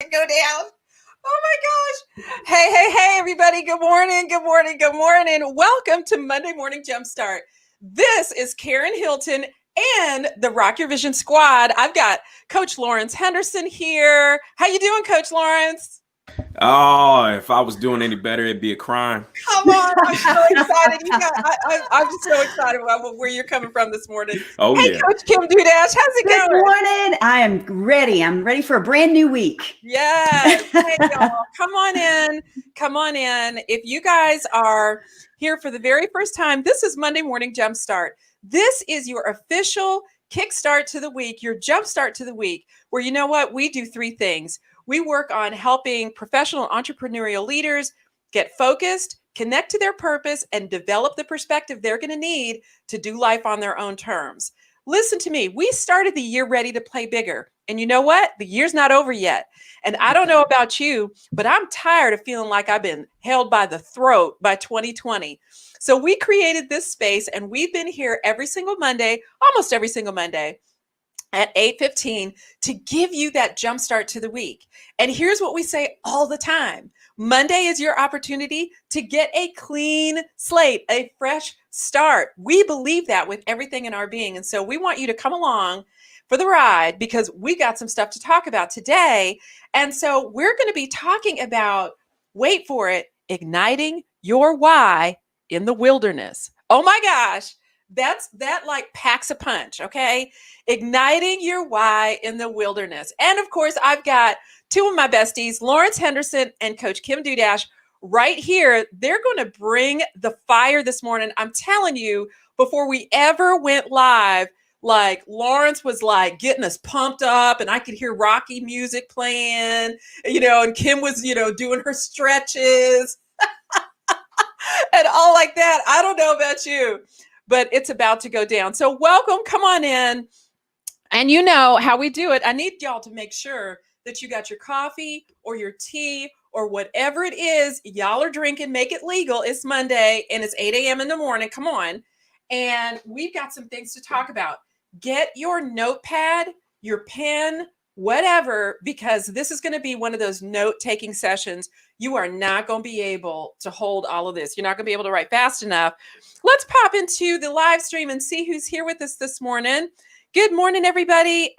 Go down. Oh my gosh. Hey, everybody. Good morning. Good morning. Good morning. Welcome to Monday Morning Jumpstart. This is Karen Hilton and the Rock Your Vision Squad. I've got Coach Lawrence Henderson here. How you doing, Coach Lawrence? Oh, if I was doing any better, it'd be a crime. Come on. I'm so excited. I'm just so excited about where you're coming from this morning. Oh Hey, yeah. Coach Kim Dudash. How's it Good going? morning. I am ready. I'm ready for a brand new week. Yes. Hey, y'all. Come on in. Come on in. If you guys are here for the very first time, this is Monday Morning Jumpstart. This is your official kickstart to the week, your jumpstart to the week, where you know what? We do three things. We work on helping professional entrepreneurial leaders get focused, connect to their purpose, and develop the perspective they're going to need to do life on their own terms. Listen to me. We started the year ready to play bigger. And you know what? The year's not over yet. And I don't know about you, but I'm tired of feeling like I've been held by the throat by 2020. So we created this space and we've been here every single Monday, almost every single Monday at 8:15 to give you that jump start to the week. And here's what we say all the time. Monday is your opportunity to get a clean slate, a fresh start. We believe that with everything in our being. And so we want you to come along for the ride because we got some stuff to talk about today. And so we're going to be talking about, wait for it, igniting your why in the wilderness. Oh my gosh. That like packs a punch, okay? Igniting your why in the wilderness. And of course, I've got two of my besties, Lawrence Henderson and Coach Kim Dudash, right here. They're going to bring the fire this morning. I'm telling you, before we ever went live, like Lawrence was like getting us pumped up and I could hear Rocky music playing, and Kim was, doing her stretches and all like that. I don't know about you, but it's about to go down. So welcome, come on in. And you know how we do it. I need y'all to make sure that you got your coffee or your tea or whatever it is y'all are drinking. Make it legal. It's Monday and it's 8 a.m. in the morning. Come on. And we've got some things to talk about. Get your notepad, your pen, whatever, because this is going to be one of those note-taking sessions. You are not going to be able to hold all of this. You're not going to be able to write fast enough. Let's pop into the live stream and see who's here with us this morning. Good morning, everybody.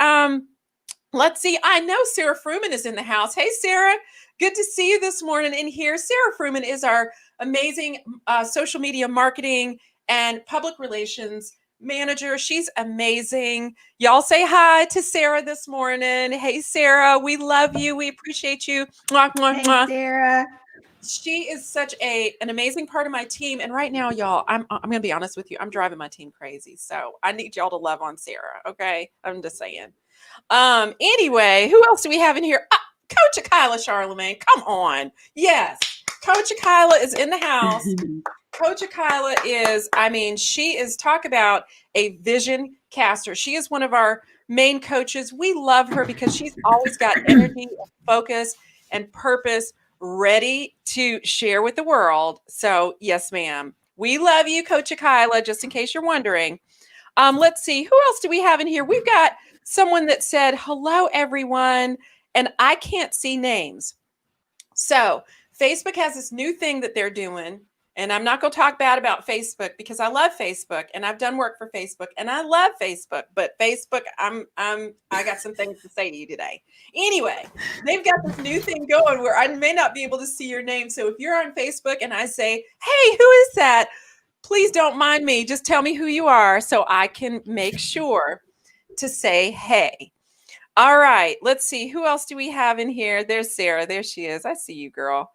Let's see. I know Sarah Fruman is in the house. Hey, Sarah. Good to see you this morning in here. Sarah Fruman is our amazing social media marketing and public relations manager. She's amazing. Y'all say hi to Sarah this morning. Hey, Sarah. We love you. We appreciate you. Mwah, mwah, Hey, mwah. Sarah. She is such an amazing part of my team. And right now, y'all, I'm going to be honest with you. I'm driving my team crazy. So I need y'all to love on Sarah. Okay. I'm just saying. Anyway, who else do we have in here? Coach Akila Charlemagne. Come on. Yes. Coach Akila is in the house. Coach Akila is, she is, talk about a vision caster. She is one of our main coaches. We love her because she's always got energy and focus and purpose ready to share with the world. So yes, ma'am. We love you, Coach Akila, just in case you're wondering. Let's see, who else do we have in here? We've got someone that said, hello, everyone, and I can't see names. So Facebook has this new thing that they're doing, and I'm not going to talk bad about Facebook because I love Facebook and I've done work for Facebook and I love Facebook, but Facebook, I got some things to say to you today. Anyway, they've got this new thing going where I may not be able to see your name. So if you're on Facebook and I say, hey, who is that? Please don't mind me. Just tell me who you are so I can make sure to say, hey. All right, let's see. Who else do we have in here? There's Sarah. There she is. I see you, girl.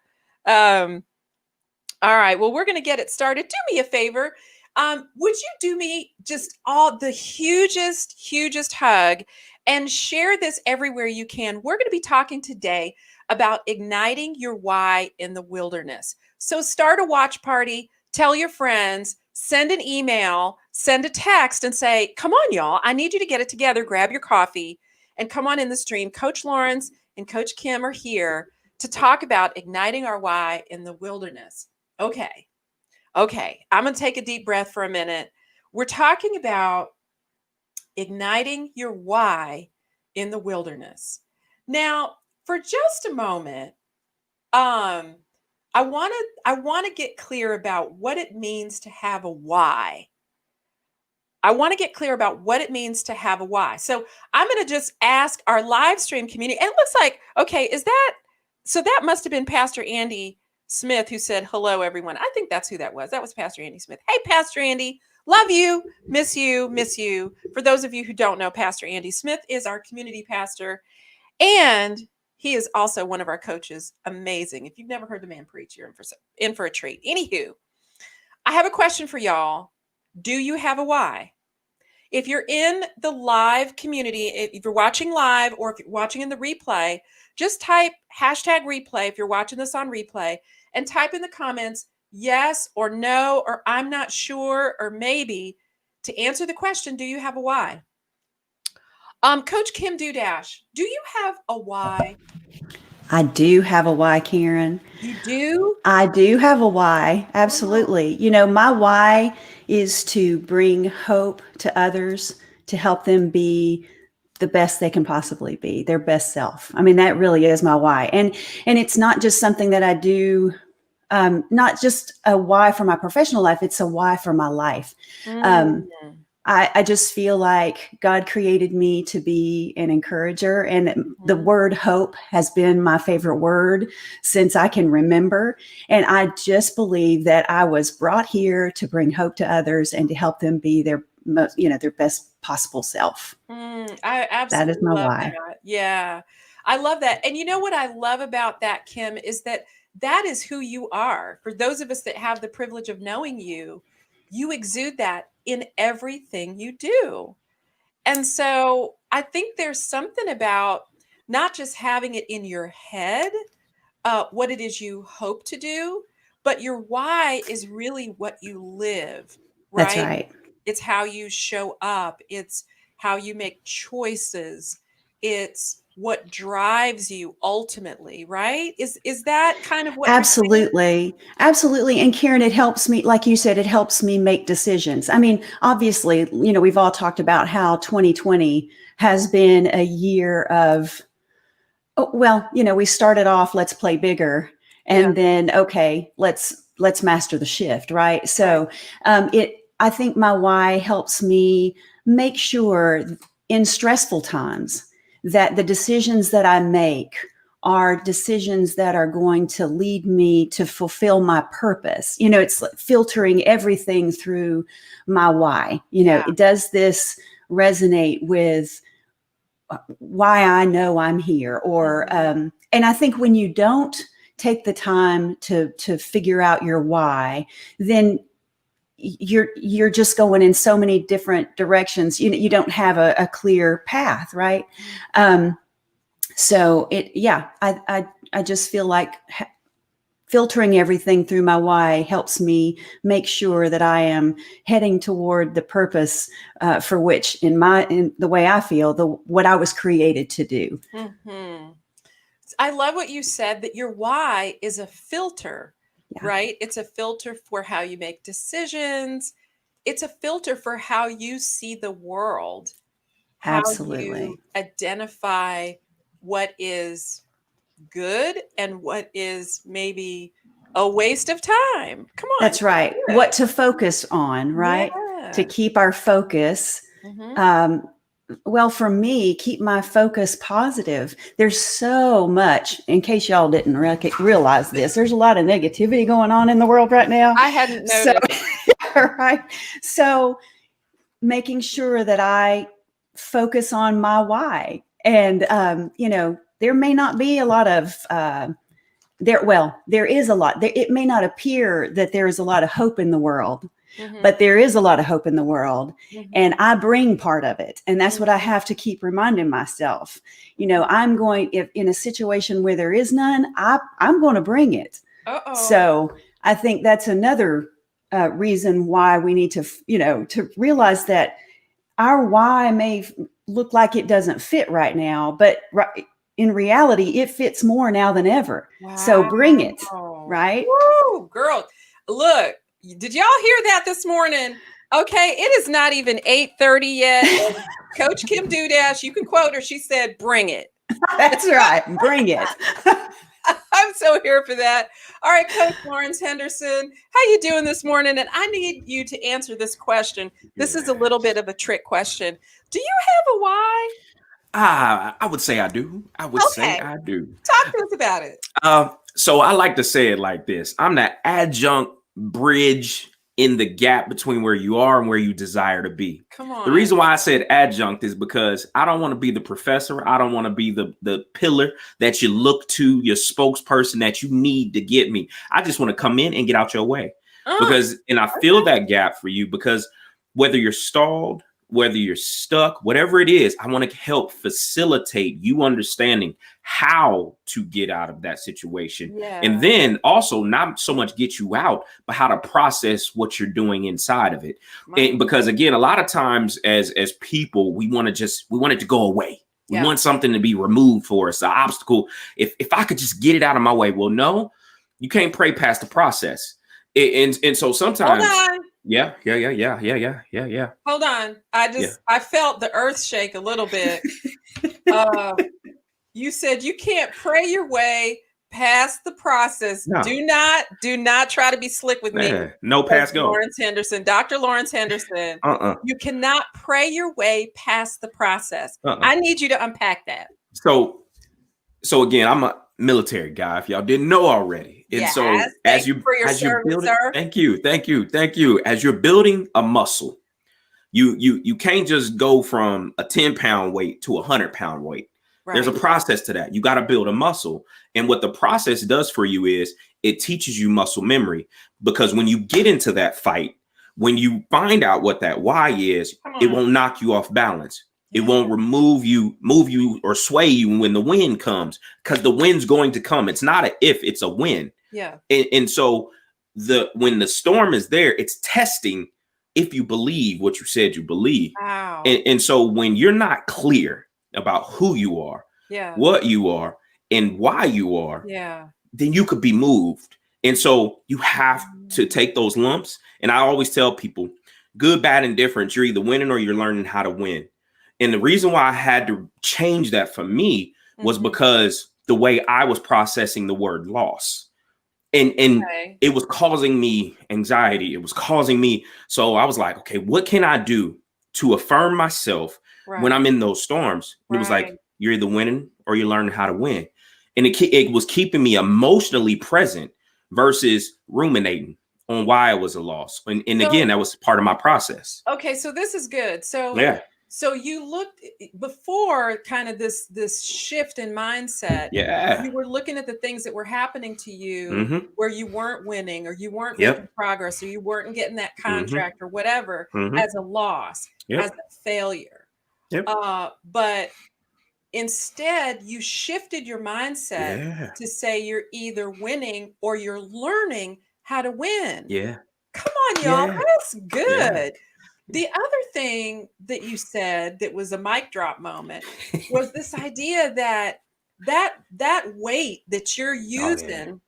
All right, well, we're going to get it started. Do me a favor. Would you do me just all the hugest hug and share this everywhere you can? We're going to be talking today about igniting your why in the wilderness. So start a watch party, tell your friends, send an email, send a text and say, come on, y'all, I need you to get it together. Grab your coffee and come on in the stream. Coach Lawrence and Coach Kim are here to talk about igniting our why in the wilderness. Okay. I'm going to take a deep breath for a minute. We're talking about igniting your why in the wilderness. Now, for just a moment, I want to get clear about what it means to have a why. I want to get clear about what it means to have a why. So I'm going to just ask our live stream community. And it looks like, okay, so that must have been Pastor Andy Smith who said, hello, everyone. I think that's who that was. That was Pastor Andy Smith. Hey, Pastor Andy, love you, miss you, miss you. For those of you who don't know, Pastor Andy Smith is our community pastor. And he is also one of our coaches. Amazing. If you've never heard the man preach, you're in for a treat. Anywho, I have a question for y'all. Do you have a why? If you're in the live community, if you're watching live or if you're watching in the replay, just type #replay if you're watching this on replay and type in the comments yes or no or I'm not sure or maybe to answer the question, do you have a why? Coach Kim Dudash, do you have a why? I do have a why, Karen. You do? I do have a why. Absolutely. My why is to bring hope to others, to help them be the best they can possibly be, their best self. I mean, that really is my why. And it's not just something that I do, not just a why for my professional life, it's a why for my life. I just feel like God created me to be an encourager, and the word hope has been my favorite word since I can remember. And I just believe that I was brought here to bring hope to others and to help them be their most, their best possible self. I absolutely That is my love why. that. Yeah, I love that. And you know what I love about that, Kim, is that is who you are. For those of us that have the privilege of knowing you, you exude that in everything you do. And so I think there's something about not just having it in your head, what it is you hope to do, but your why is really what you live, That's right? right. It's how you show up. It's how you make choices. It's what drives you ultimately, right? Is that kind of what you're saying? Absolutely. Absolutely. And Karen, it helps me, like you said, it helps me make decisions. I mean, obviously, we've all talked about how 2020 has been a year of, we started off, let's play bigger. And then, okay, let's master the shift. Right. So, I think my why helps me make sure in stressful times that the decisions that I make are decisions that are going to lead me to fulfill my purpose. It's like filtering everything through my why. Does this resonate with why I know I'm here? Or, and I think when you don't take the time to figure out your why, then you're just going in so many different directions. You don't have a clear path, right? So I just feel like filtering everything through my why helps me make sure that I am heading toward the purpose for which, in the way I feel, what I was created to do. I love what you said, that your why is a filter. Right? It's a filter for how you make decisions. It's a filter for how you see the world, how Absolutely. you identify what is good and what is maybe a waste of time. Come on. That's right. What to focus on, right? Yeah. To keep our focus. Well, for me, keep my focus positive. There's so much, in case y'all didn't realize this, there's a lot of negativity going on in the world right now. I hadn't noticed. Right. So making sure that I focus on my why. And, there may not be a lot of, there is a lot. It may not appear that there is a lot of hope in the world. But there is a lot of hope in the world, and I bring part of it. And that's what I have to keep reminding myself. I'm going, if in a situation where there is none, I'm going to bring it. So I think that's another reason why we need to, to realize that our why may look like it doesn't fit right now, but in reality, it fits more now than ever. Wow. So bring it, right? Woo, girl, look. Did y'all hear that this morning? Okay, it is not even 8:30 yet. Coach Kim Dudash, you can quote her. She said, "Bring it." That's right. Bring it. I'm so here for that. All right, Coach Lawrence Henderson, how you doing this morning? And I need you to answer this question. This is a little bit of a trick question. Do you have a why? I would say I do. I would say Okay, I do. talk to us about it. So I like to say it like this. I'm that adjunct bridge in the gap between where you are and where you desire to be. Come on. The reason why I said adjunct is because I don't want to be the professor. I don't want to be the pillar that you look to, your spokesperson that you need to get me. I just want to come in and get out your way. And I feel that gap for you because whether you're stalled, whether you're stuck, whatever it is, I want to help facilitate you understanding how to get out of that situation. Yeah. And then also not so much get you out, but how to process what you're doing inside of it. And because again, a lot of times as people, we want it to go away. We want something to be removed for us, an obstacle. If I could just get it out of my way. Well, no, you can't pray past the process. And so sometimes. Hold on. Yeah. Hold on. I felt the earth shake a little bit. You said you can't pray your way past the process. No. Do not try to be slick with me. No pass go. Lawrence Henderson, Dr. Lawrence Henderson. You cannot pray your way past the process. I need you to unpack that. So again, I'm a military guy, if y'all didn't know already. And so as you're building, sir. Thank you. As you're building a muscle, you can't just go from a 10-pound weight to a 100-pound weight. Right. There's a process to that. You got to build a muscle. And what the process does for you is it teaches you muscle memory, because when you get into that fight, when you find out what that why is, it won't knock you off balance. It won't move you or sway you when the wind comes, because the wind's going to come. It's not a if, it's a when. Yeah. And so when the storm is there, it's testing if you believe what you said you believe. Wow. And so when you're not clear about who you are, what you are, and why you are, then you could be moved. And so you have to take those lumps. And I always tell people, good, bad, and different, you're either winning or you're learning how to win. And the reason why I had to change that for me was because the way I was processing the word loss. And it was causing me anxiety. It was causing me. So I was like, okay, what can I do to affirm myself when I'm in those storms? It was like, you're either winning or you're learning how to win. And it was keeping me emotionally present versus ruminating on why it was a loss. And again, that was part of my process. Okay, so this is good. So So you looked before kind of this shift in mindset. Yeah. You were looking at the things that were happening to you where you weren't winning, or you weren't making progress, or you weren't getting that contract or whatever as a loss, as a failure. But instead, you shifted your mindset to say you're either winning or you're learning how to win. Yeah. Come on, y'all. That's good. The other thing that you said that was a mic drop moment was this idea that weight that you're using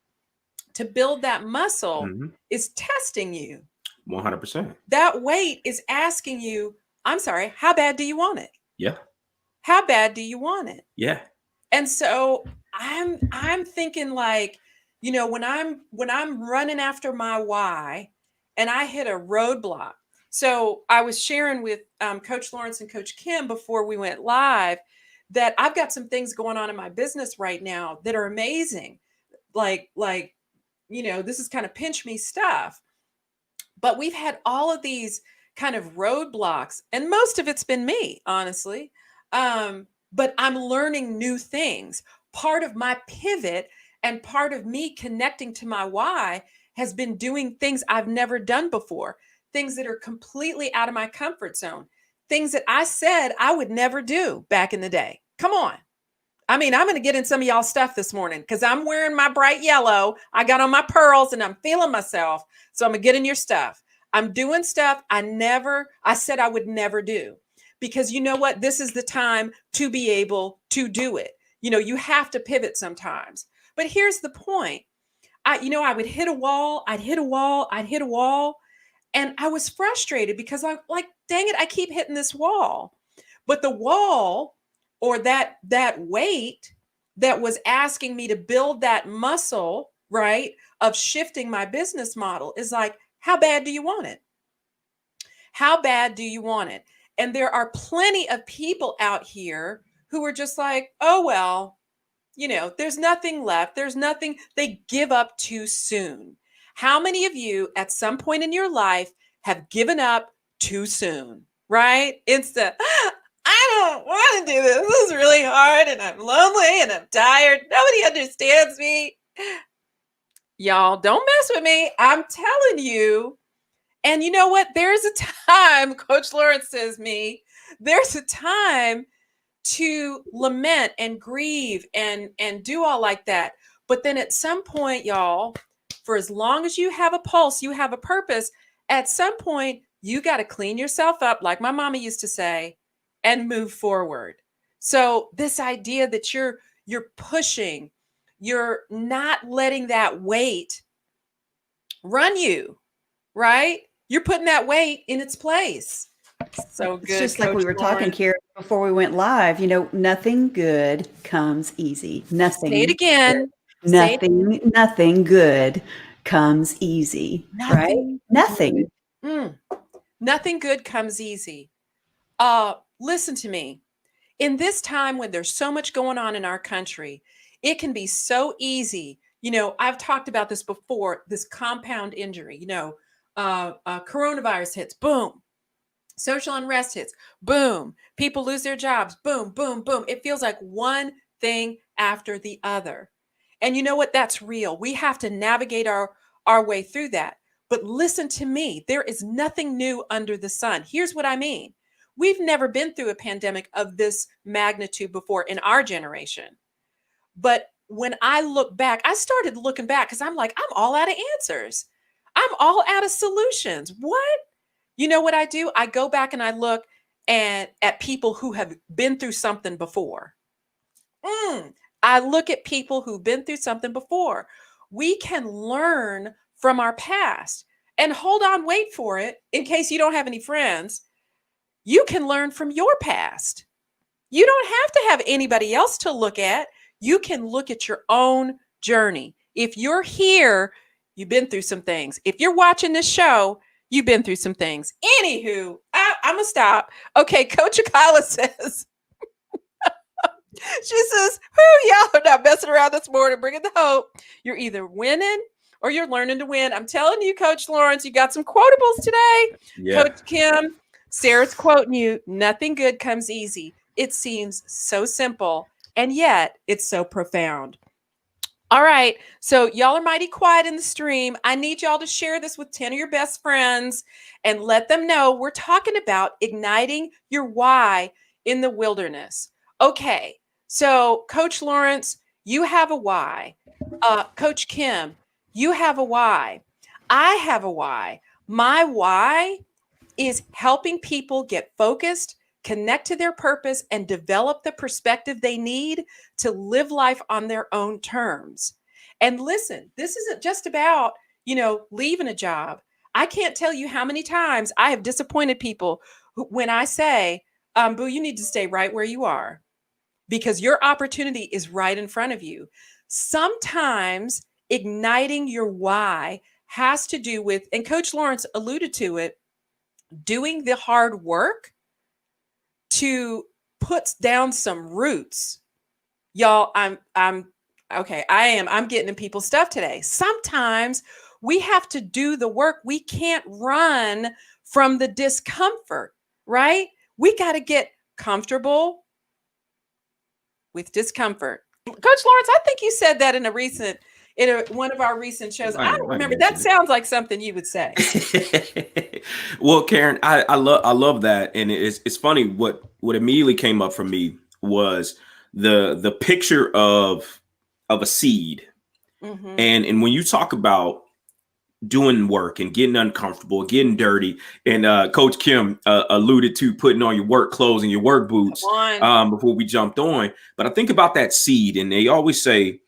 to build that muscle is testing you. 100%. That weight is asking you, I'm sorry, how bad do you want it? Yeah. How bad do you want it? Yeah. And so I'm thinking, like, you know, when I'm running after my why and I hit a roadblock. So I was sharing with Coach Lawrence and Coach Kim before we went live that I've got some things going on in my business right now that are amazing. Like, you know, this is kind of pinch me stuff. But we've had all of these kind of roadblocks, and most of it's been me, honestly. But I'm learning new things. Part of my pivot and part of me connecting to my why has been doing things I've never done before. Things that are completely out of my comfort zone, things that I said I would never do back in the day. Come on. I mean, I'm going to get in some of y'all stuff this morning because I'm wearing my bright yellow. I got on my pearls and I'm feeling myself. So I'm going to get in your stuff. I'm doing stuff I said I would never do, because you know what? This is the time to be able to do it. You know, you have to pivot sometimes. But here's the point. I would hit a wall. I'd hit a wall. And I was frustrated because I'm like, dang it, I keep hitting this wall. But the wall or that weight that was asking me to build that muscle, right, of shifting my business model is like, how bad do you want it? How bad do you want it? And there are plenty of people out here who are just like, oh, well, you know, there's nothing left. There's nothing. They give up too soon. How many of you at some point in your life have given up too soon, right? It's the, I don't want to do this. This is really hard and I'm lonely and I'm tired. Nobody understands me. Y'all, don't mess with me. I'm telling you. And you know what? There's a time, Coach Lawrence says there's a time to lament and grieve and do all like that. But then at some point, y'all, for as long as you have a pulse, you have a purpose, at some point, you got to clean yourself up, like my mama used to say, and move forward. So this idea that you're pushing, you're not letting that weight run you, right? You're putting that weight in its place. So good. It's just like we were talking, Karen, before we went live, you know, nothing good comes easy. Nothing. Say it again. Nothing good comes easy. Right? Nothing. Nothing good comes easy. Listen to me. In this time when there's so much going on in our country, it can be so easy. You know, I've talked about this before, this compound injury, you know, coronavirus hits, boom. Social unrest hits, boom. People lose their jobs, boom, boom, boom. It feels like one thing after the other. And you know what? That's real. We have to navigate our way through that. But listen to me. There is nothing new under the sun. Here's what I mean. We've never been through a pandemic of this magnitude before in our generation. But when I look back, I started looking back because I'm like, I'm all out of answers. I'm all out of solutions. What? You know what I do? I go back and I look at people who have been through something before. I look at people who've been through something before. We can learn from our past. And hold on, wait for it. In case you don't have any friends, you can learn from your past. You don't have to have anybody else to look at. You can look at your own journey. If you're here, you've been through some things. If you're watching this show, you've been through some things. Anywho, I'm going to stop. Okay, Coach Akala says, she says, y'all are not messing around this morning, bringing the hope. You're either winning or you're learning to win. I'm telling you, Coach Lawrence, you got some quotables today. Yeah. Coach Kim, Sarah's quoting you, nothing good comes easy. It seems so simple, and yet it's so profound. All right, so y'all are mighty quiet in the stream. I need y'all to share this with 10 of your best friends and let them know we're talking about igniting your why in the wilderness. Okay, so Coach Lawrence, you have a why. Coach Kim, you have a why. I have a why. My why is helping people get focused, connect to their purpose, and develop the perspective they need to live life on their own terms. And listen, this isn't just about, you know, leaving a job. I can't tell you how many times I have disappointed people when I say, boo, you need to stay right where you are because your opportunity is right in front of you. Sometimes igniting your why has to do with, and Coach Lawrence alluded to it, doing the hard work to put down some roots. Y'all, I'm getting in people's stuff today. Sometimes we have to do the work. We can't run from the discomfort, right? We got to get comfortable with discomfort. Coach Lawrence, I think you said that in one of our recent shows. I don't remember. That sounds like something you would say. Well, Karen, I love that, and it's funny. What immediately came up for me was the picture of a seed, and when you talk about doing work and getting uncomfortable, getting dirty, and Coach Kim alluded to putting on your work clothes and your work boots before we jumped on. But I think about that seed, and they always say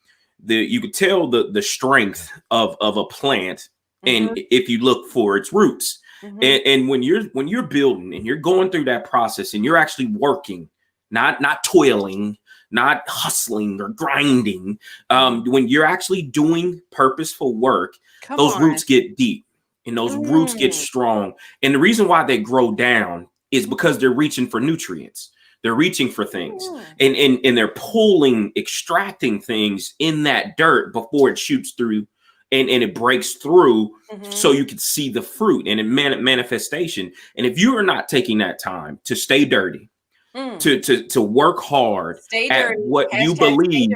you could tell the strength of a plant, and if you look for its roots, and when you're building and you're going through that process and you're actually working not toiling, not hustling or grinding. When you're actually doing purposeful work, those roots get deep and those roots get strong. And the reason why they grow down is because they're reaching for nutrients. They're reaching for things and they're pulling, extracting things in that dirt before it shoots through and it breaks through so you can see the fruit and manifestation. And if you are not taking that time to stay dirty, to work hard at what you believe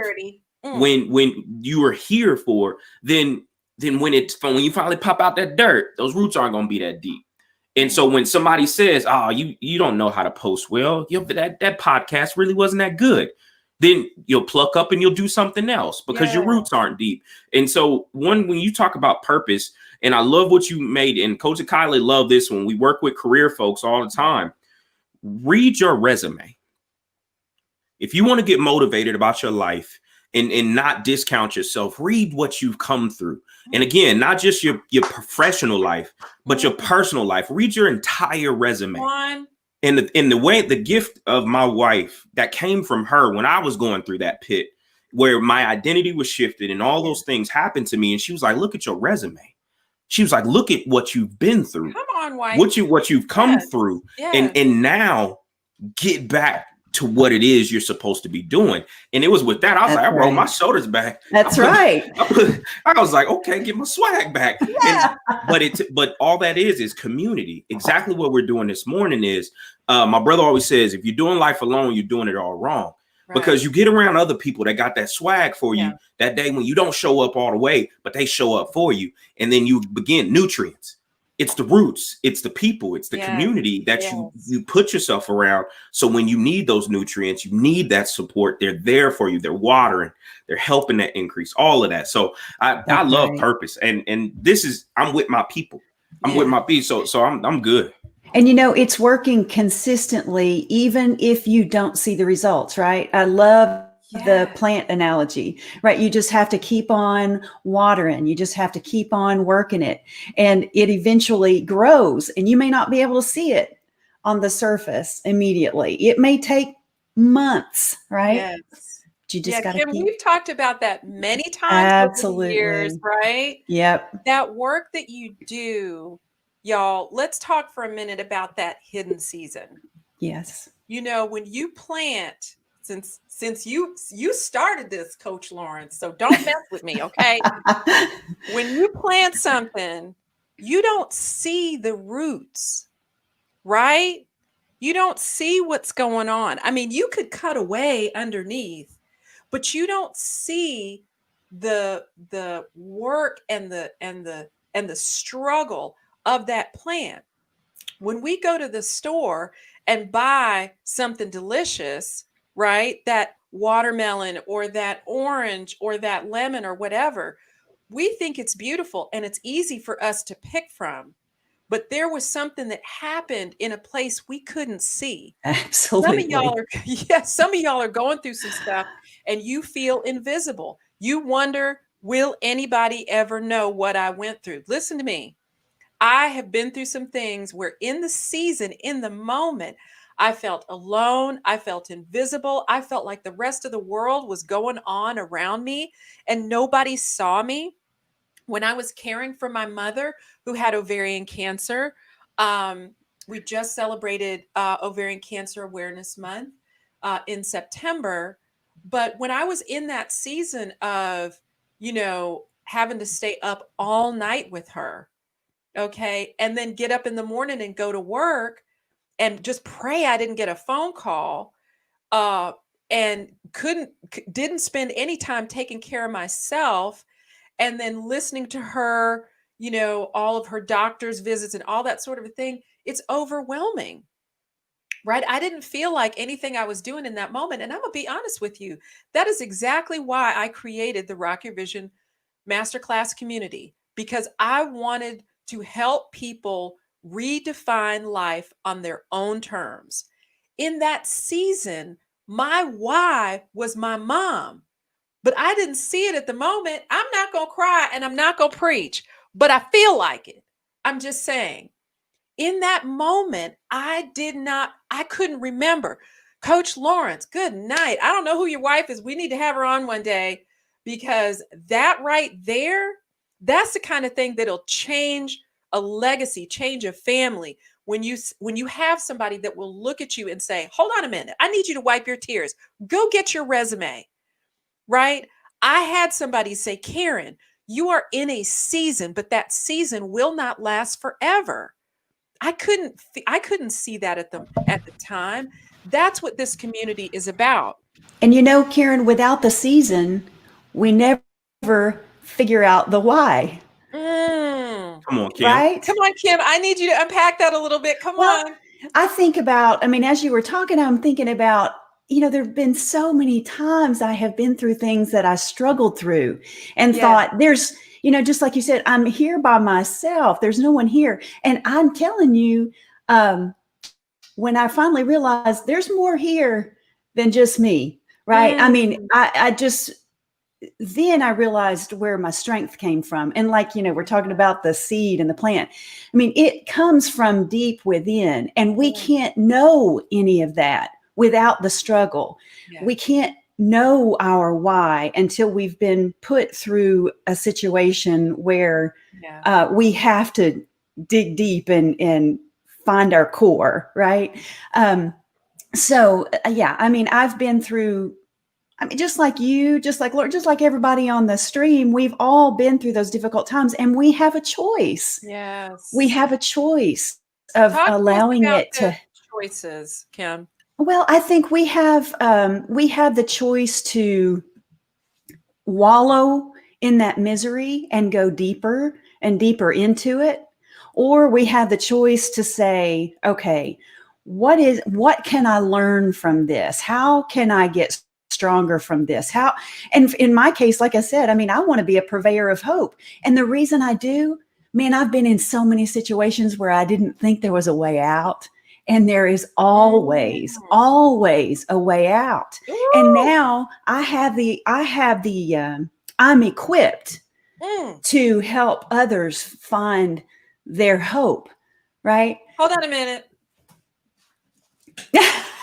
when you are here for, then when you finally pop out that dirt, those roots aren't going to be that deep. And so when somebody says, "Oh, you don't know how to post well, that podcast really wasn't that good," then you'll pluck up and you'll do something else because your roots aren't deep. And so when you talk about purpose, and I love what you made, and Coach Kylie love this when we work with career folks all the time. Read your resume. If you want to get motivated about your life and not discount yourself, read what you've come through. And again, not just your professional life, but your personal life. Read your entire resume. And the gift of my wife that came from her when I was going through that pit where my identity was shifted and all those things happened to me. And she was like, "Look at your resume." She was like, "Look at what you've been through. Come on, wife. What you've come through. And now get back to what it is you're supposed to be doing." And it was with that, I was like, I rolled my shoulders back. That's right. I was like, okay, get my swag back. Yeah. But all that is community. Exactly what we're doing this morning is, my brother always says, if you're doing life alone, you're doing it all wrong. Right. Because you get around other people that got that swag for you that day when you don't show up all the way, but they show up for you. And then you begin nutrients. It's the roots, it's the people, it's the community that you put yourself around. So when you need those nutrients, you need that support. They're there for you. They're watering, they're helping that increase, all of that. So I love purpose. And this is, I'm with my people. I'm with my people. So I'm good. And it's working consistently, even if you don't see the results, right? I love the plant analogy, right? You just have to keep on watering. You just have to keep on working it. And it eventually grows. And you may not be able to see it on the surface immediately. It may take months, right? Yes. You just got to Kim, we've talked about that many times over the years, right? Yep. That work that you do, y'all, let's talk for a minute about that hidden season. Yes. When you plant, since you started this, Coach Lawrence, so don't mess with me, okay? When you plant something, you don't see the roots, right? You don't see what's going on. I mean, you could cut away underneath, but you don't see the work and the struggle of that plant. When we go to the store and buy something delicious, right? That watermelon or that orange or that lemon or whatever, we think it's beautiful and it's easy for us to pick from. But there was something that happened in a place we couldn't see. Absolutely. Some of y'all are going through some stuff and you feel invisible. You wonder, will anybody ever know what I went through? Listen to me. I have been through some things where in the season, in the moment, I felt alone. I felt invisible. I felt like the rest of the world was going on around me and nobody saw me. When I was caring for my mother who had ovarian cancer, we just celebrated Ovarian Cancer Awareness Month in September. But when I was in that season of, having to stay up all night with her, okay, and then get up in the morning and go to work, and just pray I didn't get a phone call, and didn't spend any time taking care of myself, and then listening to her, all of her doctor's visits and all that sort of a thing. It's overwhelming, right? I didn't feel like anything I was doing in that moment. And I'm going to be honest with you. That is exactly why I created the Rock Your Vision Masterclass community, because I wanted to help people redefine life on their own terms. In that season, my why was my mom, but I didn't see it at the moment. I'm not going to cry and I'm not going to preach, but I feel like it. I'm just saying, in that moment, I couldn't remember. Coach Lawrence, good night. I don't know who your wife is. We need to have her on one day, because that right there, that's the kind of thing that'll change a legacy, change a family. When you have somebody that will look at you and say, hold on a minute, I need you to wipe your tears. Go get your resume, right? I had somebody say, Karen, you are in a season, but that season will not last forever. I couldn't see that at the time. That's what this community is about. And Karen, without the season, we never figure out the why. Come on, Kim. Right? Come on, Kim. I need you to unpack that a little bit. Come on. I think about, as you were talking, I'm thinking about, there have been so many times I have been through things that I struggled through and thought there's, just like you said, I'm here by myself. There's no one here. And I'm telling you, when I finally realized there's more here than just me, right? Then I realized where my strength came from. And like, we're talking about the seed and the plant. It comes from deep within, and we can't know any of that without the struggle. Yeah. We can't know our why until we've been put through a situation where we have to dig deep and find our core, right? I've been through, just like you, just like Lord, just like everybody on the stream, we've all been through those difficult times, and we have a choice. Yes. We have a choice of allowing it to choices, Kim. Well, I think we have the choice to wallow in that misery and go deeper and deeper into it, or we have the choice to say, okay, what can I learn from this? How can I get stronger from this? And in my case, like I said, I want to be a purveyor of hope. And the reason I do, I've been in so many situations where I didn't think there was a way out. And there is always a way out. Ooh. And now I'm equipped to help others find their hope, right? Hold on a minute.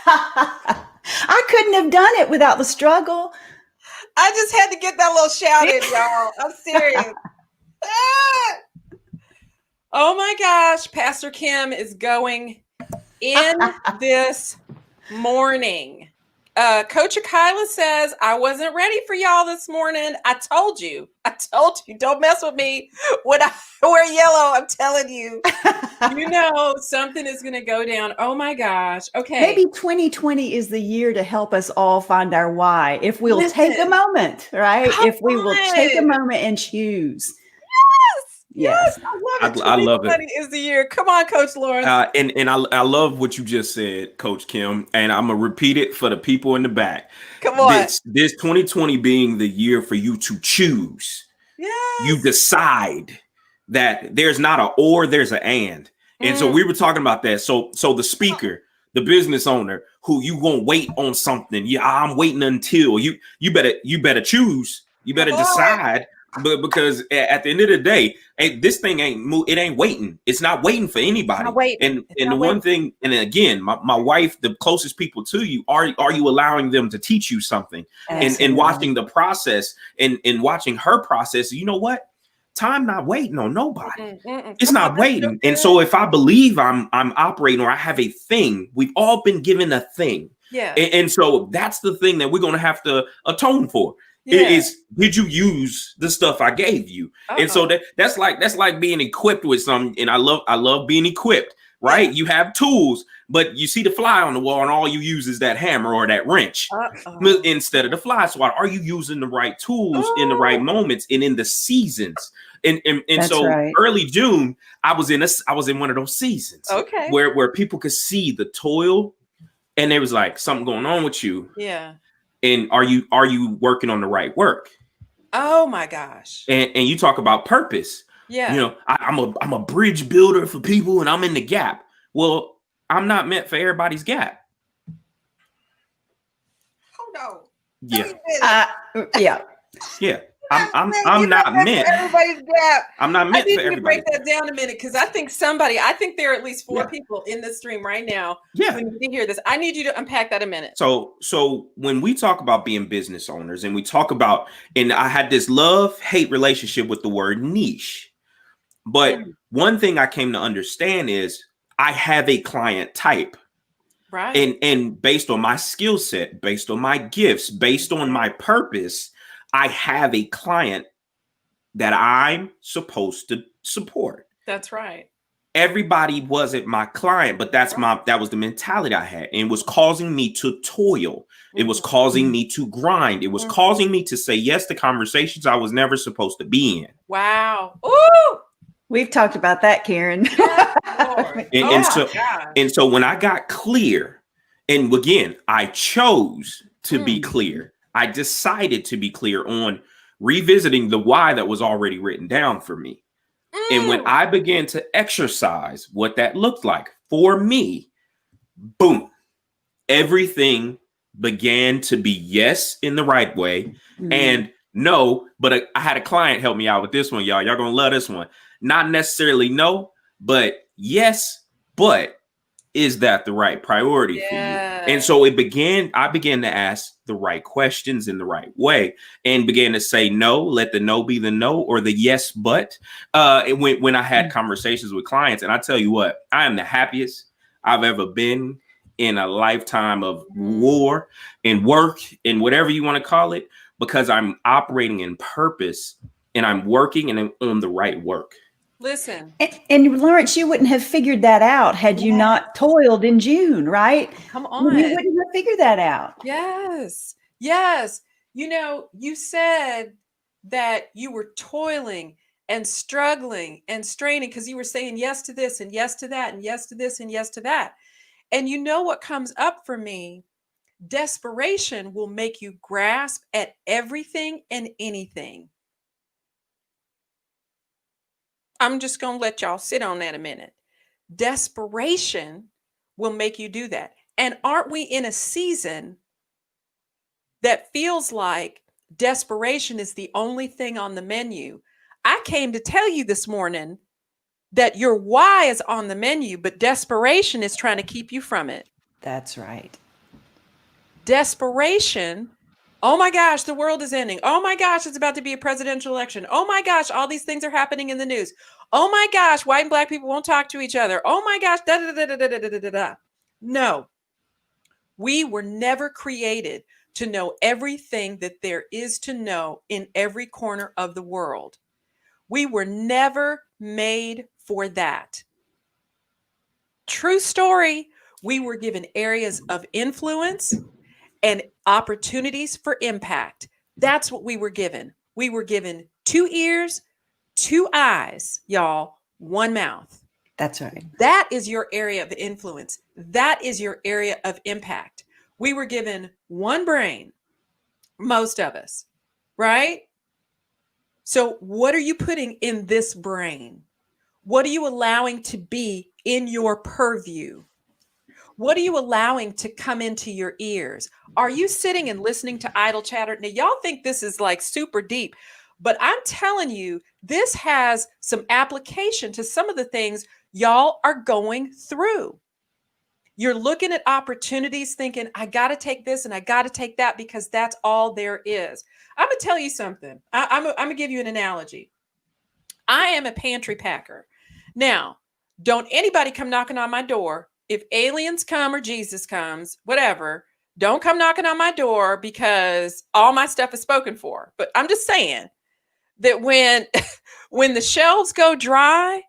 I couldn't have done it without the struggle. I just had to get that little shout in, y'all. I'm serious. Oh my gosh, Pastor Kim is going in this morning. Coach Akila says, I wasn't ready for y'all this morning. I told you, don't mess with me when I wear yellow. I'm telling you, something is going to go down. Oh my gosh. Okay. Maybe 2020 is the year to help us all find our why. If we'll take a moment, right? If we will take a moment and choose. Yes, I love it. I love it. Is the year. Come on, Coach Lawrence. And I love what you just said, Coach Kim. And I'm gonna repeat it for the people in the back. Come on. This 2020 being the year for you to choose. Yes. You decide that there's not an or, there's an and. And so we were talking about that. So the speaker, the business owner, who you gonna wait on something? Yeah, I'm waiting until you better choose. You better decide. But because at the end of the day, this thing ain't waiting. It's not waiting for anybody. And the one thing, and again, my wife, the closest people to you, are you allowing them to teach you something? And watching the process and watching her process, you know what? Time not waiting on nobody. It's not waiting. And so if I believe I'm operating, or I have a thing, we've all been given a thing. Yeah. And so that's the thing that we're going to have to atone for. Yeah. It is, did you use the stuff I gave you? And so that's like being equipped with something. And I love being equipped, right? You have tools, but you see the fly on the wall and all you use is that hammer or that wrench instead of the fly swatter. Are you using the right tools in the right moments and in the seasons? And so early June, I was in one of those seasons where people could see the toil, and there was like something going on with you. Yeah. And are you working on the right work? Oh my gosh. And you talk about purpose. Yeah. I'm a bridge builder for people, and I'm in the gap. Well, I'm not meant for everybody's gap. Hold on. Yeah. Yeah. I'm not meant. Everybody's gap. I'm not meant for everybody. I need to break that down a minute because I think there are at least 4 people in this stream right now. Yeah. Who need to hear this. I need you to unpack that a minute. So when we talk about being business owners and we talk about, and I had this love-hate relationship with the word niche. But one thing I came to understand is I have a client type. Right. And based on my skill set, based on my gifts, based on my purpose, I have a client that I'm supposed to support. That's right. Everybody wasn't my client, but that was the mentality I had. And it was causing me to toil. It was causing me to grind. It was causing me to say yes to conversations I was never supposed to be in. Wow. Ooh. We've talked about that, Karen. And so when I got clear, and again, I chose to be clear. I decided to be clear on revisiting the why that was already written down for me. And when I began to exercise what that looked like for me, boom, everything began to be yes in the right way and no. But I had a client help me out with this one, y'all. Y'all gonna love this one. Not necessarily no, but yes, but is that the right priority for you? And so I began to ask the right questions in the right way and began to say no, let the no be the no or the yes, but when I had conversations with clients. And I tell you what, I am the happiest I've ever been in a lifetime of war and work and whatever you want to call it, because I'm operating in purpose and I'm working and I'm on the right work. Listen. And Lawrence, you wouldn't have figured that out had you not toiled in June, right? Come on. You wouldn't have figured that out. Yes. Yes. You know, you said that you were toiling and struggling and straining because you were saying yes to this and yes to that and yes to this and yes to that. And you know what comes up for me? Desperation will make you grasp at everything and anything. I'm just going to let y'all sit on that a minute. Desperation will make you do that. And aren't we in a season that feels like desperation is the only thing on the menu? I came to tell you this morning that your why is on the menu, but desperation is trying to keep you from it. That's right. Desperation. Oh my gosh, the world is ending. Oh my gosh, it's about to be a presidential election. Oh my gosh, all these things are happening in the news. Oh my gosh, white and black people won't talk to each other. Oh my gosh, da da da da da da da da. No, we were never created to know everything that there is to know in every corner of the world. We were never made for that. True story. We were given areas of influence and opportunities for impact. That's what we were given. We were given 2 ears, 2 eyes, y'all, 1 mouth. That's right. That is your area of influence. That is your area of impact. We were given 1 brain, most of us, right? So what are you putting in this brain? What are you allowing to be in your purview? What are you allowing to come into your ears? Are you sitting and listening to idle chatter? Now, y'all think this is like super deep, but I'm telling you, this has some application to some of the things y'all are going through. You're looking at opportunities thinking, I got to take this and I got to take that because that's all there is. I'm going to tell you something. I'm going to give you an analogy. I am a pantry packer. Now, don't anybody come knocking on my door. If aliens come or Jesus comes, whatever, don't come knocking on my door because all my stuff is spoken for. But I'm just saying that when the shelves go dry,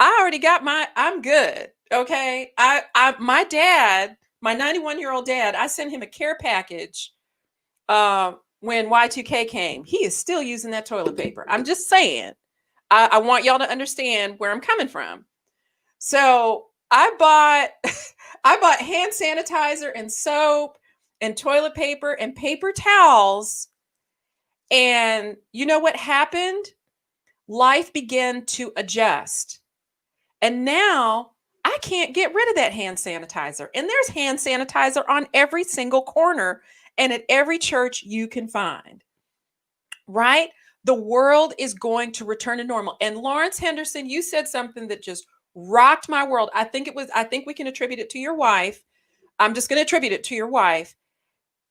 I already got I'm good. Okay. My dad, my 91-year-old dad, I sent him a care package when Y2K came. He is still using that toilet paper. I'm just saying, I want y'all to understand where I'm coming from. So I bought hand sanitizer and soap and toilet paper and paper towels. And you know what happened? Life began to adjust. And now I can't get rid of that hand sanitizer. And there's hand sanitizer on every single corner and at every church you can find. Right? the world is going to return to normal. And Lawrence Henderson, you said something that just rocked my world. I think we can attribute it to your wife. I'm just going to attribute it to your wife.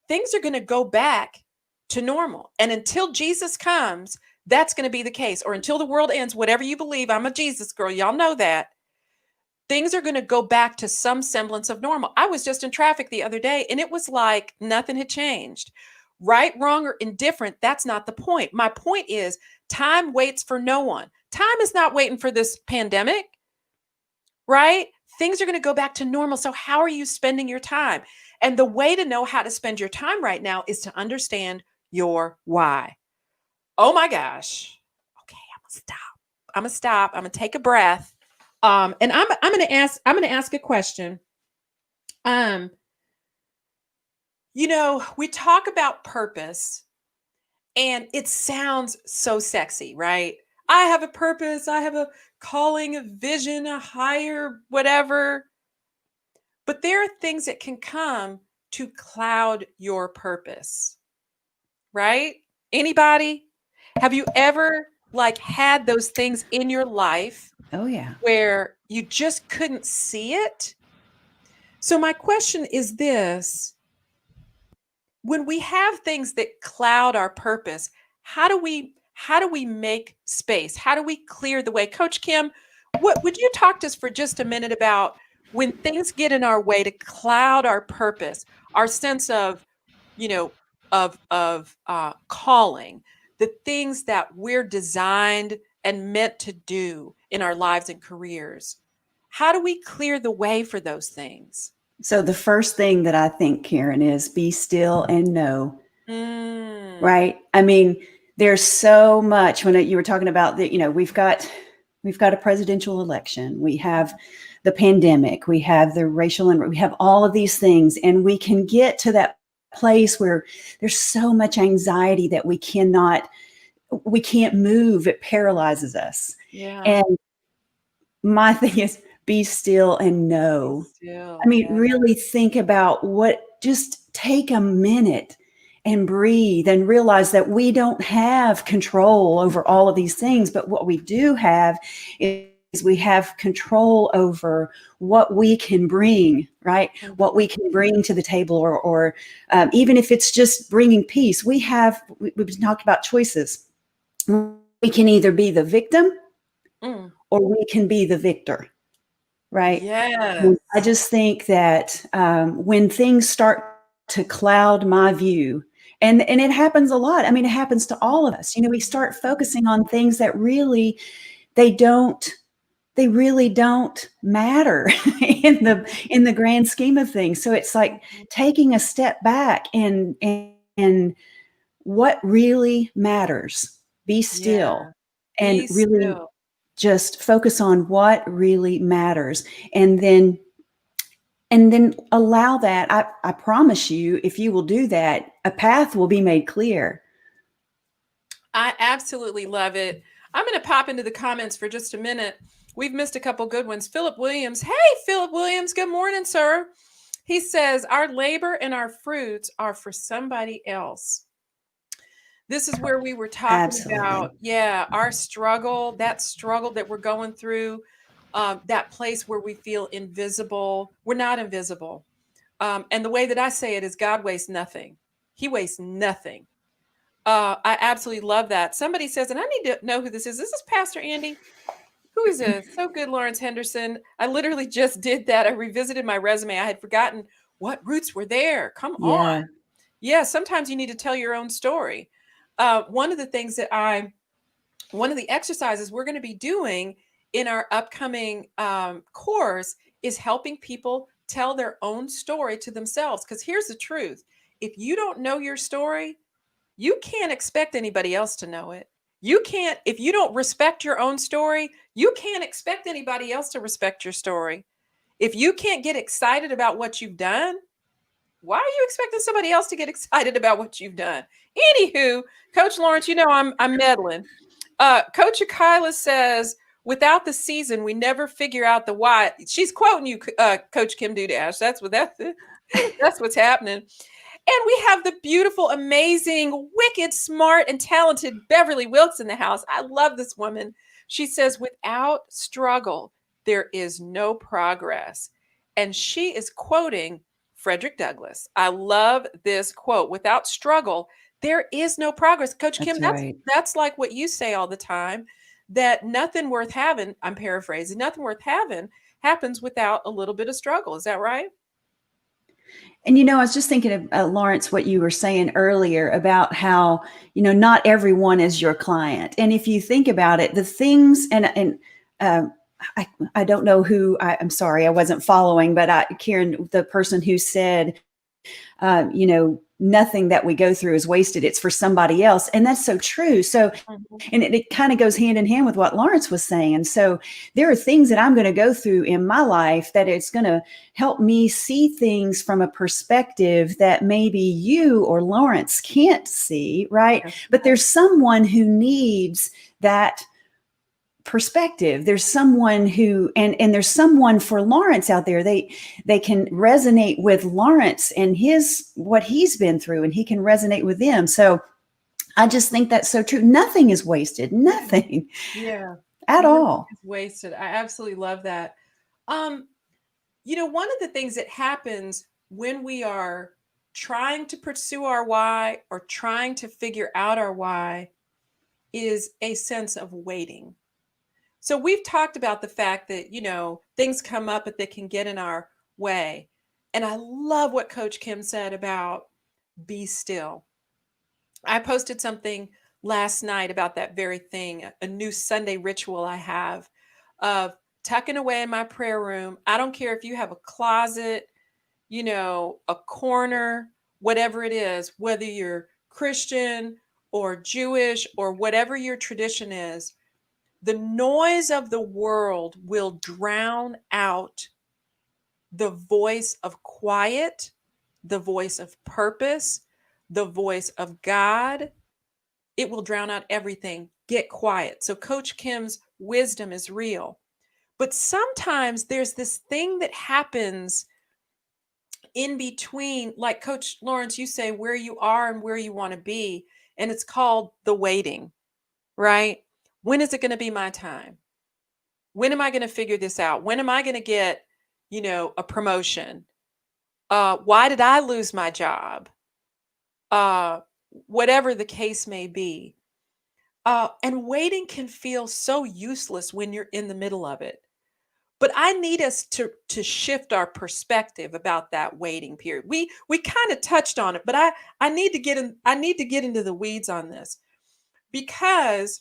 Things are going to go back to normal. And until Jesus comes, that's going to be the case. Or until the world ends, whatever you believe. I'm a Jesus girl. Y'all know that. Things are going to go back to some semblance of normal. I was just in traffic the other day, and it was like nothing had changed. Right, wrong, or indifferent, that's not the point. My point is time waits for no one. Time is not waiting for this pandemic, right? Things are going to go back to normal. So how are you spending your time? And the way to know how to spend your time right now is to understand your why. Oh my gosh. Okay, I'm gonna stop. I'm gonna take a breath. And I'm gonna ask a question. We talk about purpose, and it sounds so sexy, right? I have a purpose. I have a calling, a vision, a higher whatever. But there are things that can come to cloud your purpose, right? Anybody? Have you ever had those things in your life? Oh, yeah. Where you just couldn't see it? So my question is this. When we have things that cloud our purpose, how do we make space? How do we clear the way? Coach Kim, what would you talk to us for just a minute about when things get in our way to cloud our purpose, our sense of, calling, the things that we're designed and meant to do in our lives and careers? How do we clear the way for those things? So the first thing that I think, Karen, is be still and know, right? I mean, there's so much when you were talking about that, we've got a presidential election. We have the pandemic, we have the racial, and we have all of these things, and we can get to that place where there's so much anxiety that we can't move. It paralyzes us. Yeah. And my thing is, be still and know. Really think about just take a minute and breathe and realize that we don't have control over all of these things. But what we do have is we have control over what we can bring, right? Mm-hmm. What we can bring to the table, or even if it's just bringing peace. We've been talking about choices. We can either be the victim or we can be the victor. Right. Yes. I just think that when things start to cloud my view, and it happens a lot. I mean, it happens to all of us. We start focusing on things that really, they really don't matter in the grand scheme of things. So it's like taking a step back and what really matters. Be still and really just focus on what really matters, and then allow that. I promise you, if you will do that, a path will be made clear. I absolutely love it. I'm going to pop into the comments for just a minute. We've missed a couple good ones. Philip Williams. Hey, Philip Williams. Good morning, sir. He says, our labor and our fruits are for somebody else. This is where we were talking about, our struggle, that struggle that we're going through, that place where we feel invisible. We're not invisible. And the way that I say it is God wastes nothing. He wastes nothing. I absolutely love that. Somebody says, and I need to know who this is. This is Pastor Andy. Who is this? So good, Lawrence Henderson. I literally just did that. I revisited my resume. I had forgotten what roots were there. Come on. Yeah, sometimes you need to tell your own story. One of the exercises we're going to be doing in our upcoming course is helping people tell their own story to themselves. Because here's the truth. If you don't know your story, you can't expect anybody else to know it. If you don't respect your own story, you can't expect anybody else to respect your story. If you can't get excited about what you've done, why are you expecting somebody else to get excited about what you've done? Anywho, Coach Lawrence, I'm meddling. Coach Akila says, without the season, we never figure out the why. She's quoting you, Coach Kim Dudash. That's what's happening. And we have the beautiful, amazing, wicked, smart, and talented Beverly Wilkes in the house. I love this woman. She says, without struggle, there is no progress. And she is quoting Frederick Douglass. I love this quote. Without struggle, there is no progress. Coach Kim, that's like what you say all the time, that nothing worth having, I'm paraphrasing, nothing worth having happens without a little bit of struggle. Is that right? And, I was just thinking of, Lawrence, what you were saying earlier about how, not everyone is your client. And if you think about it, the things, I don't know who, I'm sorry, I wasn't following, but Karen, the person who said, nothing that we go through is wasted. It's for somebody else. And that's so true. So, and it kind of goes hand in hand with what Lawrence was saying. And so there are things that I'm going to go through in my life that it's going to help me see things from a perspective that maybe you or Lawrence can't see, right? But there's someone who needs that perspective. There's someone who, and there's someone for Lawrence out there. They can resonate with Lawrence and what he's been through, and he can resonate with them. So I just think that's so true. Nothing is wasted. Nothing. Yeah. At all. Is wasted. I absolutely love that. One of the things that happens when we are trying to pursue our why or trying to figure out our why is a sense of waiting. So we've talked about the fact that, things come up that they can get in our way. And I love what Coach Kim said about be still. I posted something last night about that very thing, a new Sunday ritual I have of tucking away in my prayer room. I don't care if you have a closet, a corner, whatever it is, whether you're Christian or Jewish or whatever your tradition is. The noise of the world will drown out the voice of quiet, the voice of purpose, the voice of God. It will drown out everything. Get quiet. So Coach Kim's wisdom is real. But sometimes there's this thing that happens in between, like Coach Lawrence, you say where you are and where you want to be. And it's called the waiting, right? When is it going to be my time? When am I going to figure this out? When am I going to get, a promotion? Why did I lose my job? Whatever the case may be. And waiting can feel so useless when you're in the middle of it. But I need us to shift our perspective about that waiting period. We kind of touched on it, but I need to get into the weeds on this because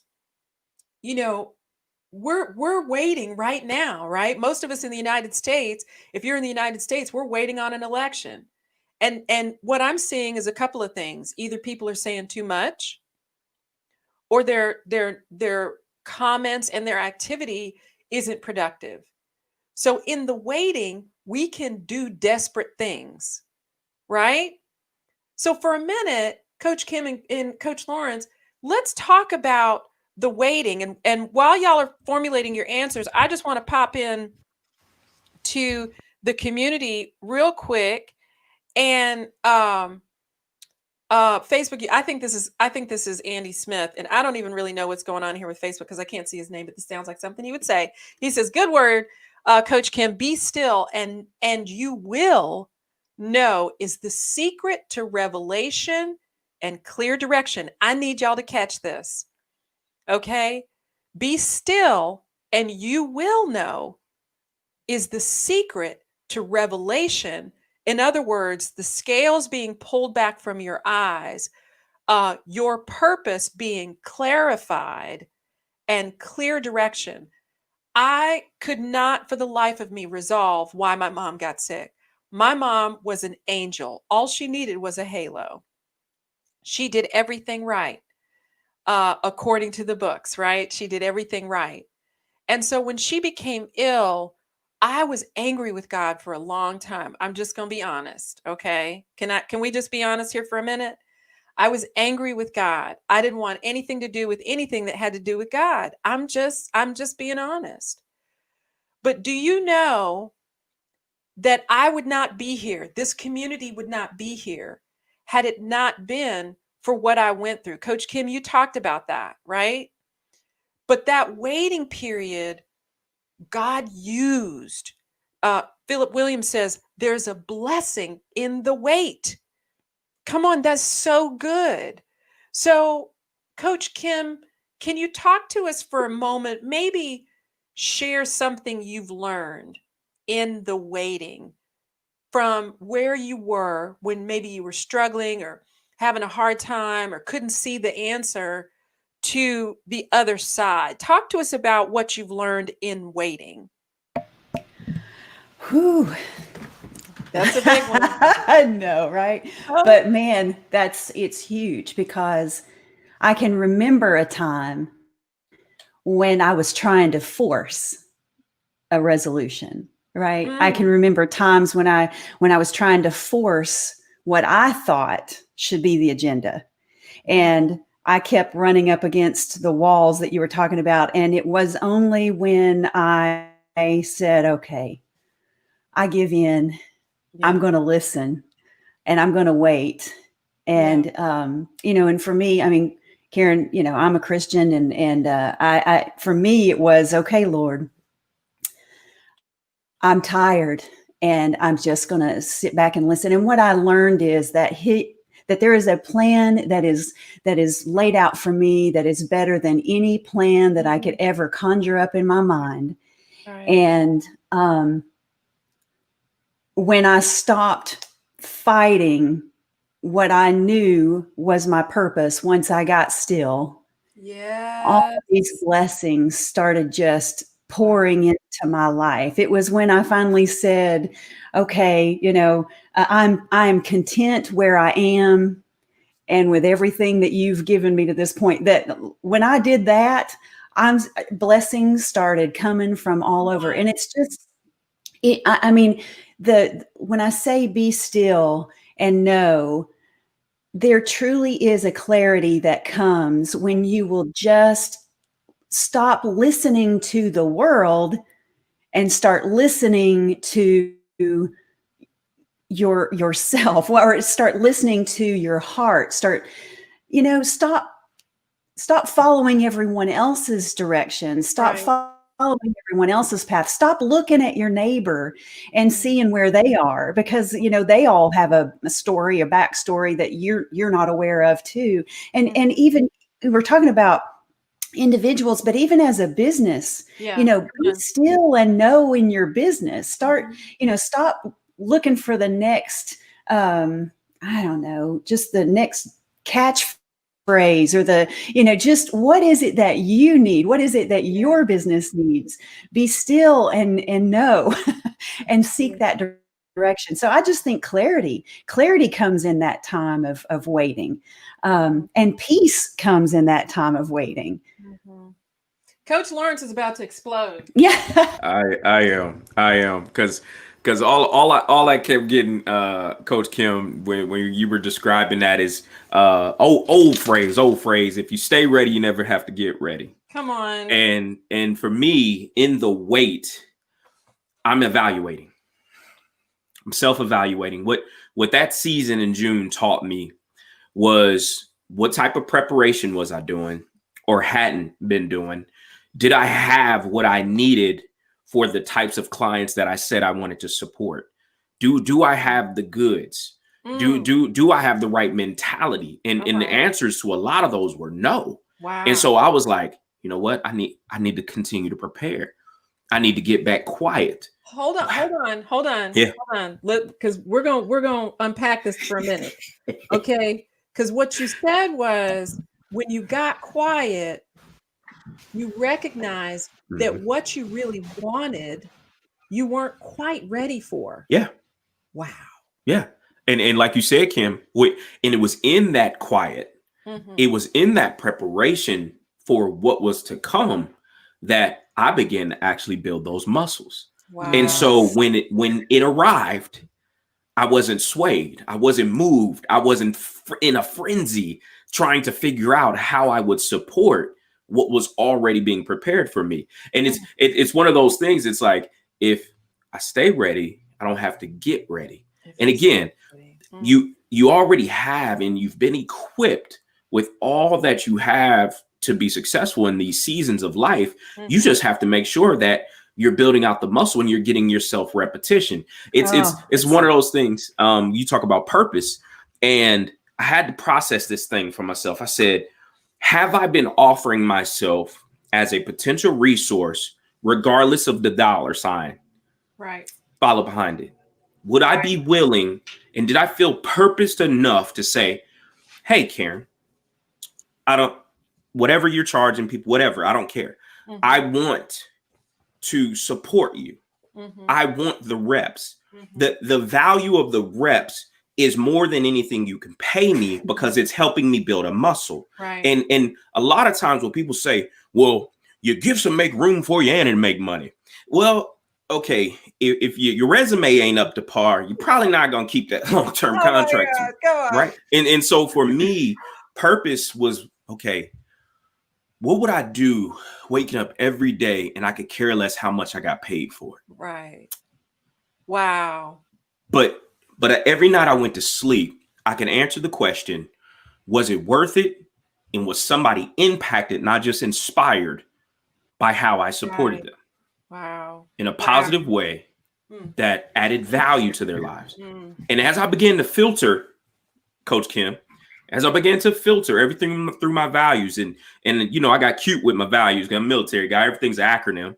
we're waiting right now, right? Most of us in the United States, if you're in the United States, we're waiting on an election. And what I'm seeing is a couple of things. Either people are saying too much, or their comments and their activity isn't productive. So in the waiting, we can do desperate things, right? So for a minute, Coach Kim and Coach Lawrence, let's talk about the waiting. And while y'all are formulating your answers, I just want to pop in to the community real quick. And Facebook, I think this is Andy Smith, and I don't even really know what's going on here with Facebook because I can't see his name, but this sounds like something he would say. He says, good word, Coach Kim, be still and you will know is the secret to revelation and clear direction. I need y'all to catch this. Okay? Be still and you will know is the secret to revelation. In other words, the scales being pulled back from your eyes, your purpose being clarified and clear direction. I could not for the life of me resolve why my mom got sick. My mom was an angel. All she needed was a halo. She did everything right, according to the books, right? She did everything right. And so when she became ill, I was angry with God for a long time. I'm just going to be honest. Okay. Can we just be honest here for a minute? I was angry with God. I didn't want anything to do with anything that had to do with God. I'm just being honest. But do you know that I would not be here? This community would not be here had it not been for what I went through. Coach Kim, you talked about that, right? But that waiting period, God used. Philip Williams says, there's a blessing in the wait. Come on, that's so good. So, Coach Kim, can you talk to us for a moment? Maybe share something you've learned in the waiting from where you were when maybe you were struggling or having a hard time or couldn't see the answer to the other side. Talk to us about what you've learned in waiting. Whew. That's a big one. I know, right? But man, it's huge, because I can remember a time when I was trying to force a resolution, right? I can remember times when I was trying to force what I thought should be the agenda. And I kept running up against the walls that you were talking about. And it was only when I said, okay, I give in. Yeah. I'm going to listen, and I'm going to wait. And, and for me, I mean, Karen, I'm a Christian, and for me, it was, okay, Lord, I'm tired, and I'm just going to sit back and listen. And what I learned is that there is a plan that is laid out for me that is better than any plan that I could ever conjure up in my mind. Right. And when I stopped fighting what I knew was my purpose, once I got still, all these blessings started just pouring into my life. It was when I finally said, okay, I'm content where I am and with everything that you've given me to this point. That when I did that, blessings started coming from all over. And it's just, when I say be still and know, there truly is a clarity that comes when you will just stop listening to the world and start listening to yourself, or start listening to your heart. Stop following everyone else's direction. Stop following everyone else's path. Stop looking at your neighbor and seeing where they are, because they all have a story, a backstory that you're not aware of too. And even we're talking about individuals, but even as a business, be still and know in your business. Start, stop looking for the next, I don't know, just the next catch phrase, or just what is it that you need? What is it that your business needs? Be still and know and seek that direction. So I just think clarity comes in that time of waiting, and peace comes in that time of waiting. Coach Lawrence is about to explode. Yeah, I am because all I kept getting, Coach Kim, when you were describing that is old phrase. If you stay ready, you never have to get ready. Come on. And for me, in the wait, I'm evaluating. I'm self-evaluating. What that season in June taught me was, what type of preparation was I doing or hadn't been doing? Did I have what I needed for the types of clients that I said I wanted to support? Do I have the goods? Do I have the right mentality? And the answers to a lot of those were no. Wow. And so I was like, you know what? I need to continue to prepare. I need to get back quiet. Hold on. Yeah. Hold on. Because we're going to unpack this for a minute. Okay. Because what you said was, when you got quiet, you recognized that what you really wanted, you weren't quite ready for. Yeah. Wow. Yeah. And like you said, Kim, and it was in that quiet, it was in that preparation for what was to come, that I began to actually build those muscles. Wow. And so when it arrived, I wasn't swayed. I wasn't moved. I wasn't in a frenzy trying to figure out how I would support what was already being prepared for me. And it's one of those things. It's like, if I stay ready, I don't have to get ready. And again, you already have, and you've been equipped with all that you have to be successful in these seasons of life. You just have to make sure that you're building out the muscle and you're getting yourself repetition. It's one of those things. You talk about purpose, and I had to process this thing for myself. I said, have I been offering myself as a potential resource, regardless of the dollar sign? Right. Follow behind it. Would I be willing, and did I feel purposed enough to say, hey, Karen, whatever you're charging people, whatever, I don't care. I want to support you. I want the reps. The value of the reps is more than anything you can pay me, because it's helping me build a muscle. Right. And a lot of times when people say, well, your gifts will make room for you and it make money. Well, okay, if your resume ain't up to par, you're probably not going to keep that long-term contract. Go on. Right. And so for me, purpose was, okay, what would I do waking up every day and I could care less how much I got paid for it? Right. Wow. But every night I went to sleep, I can answer the question, was it worth it? And was somebody impacted, not just inspired by how I supported them? Wow. In a positive way that added value to their lives. And as I began to filter, Coach Kim, as I began to filter everything through my values, and you know, I got cute with my values. I'm a military guy. Everything's an acronym.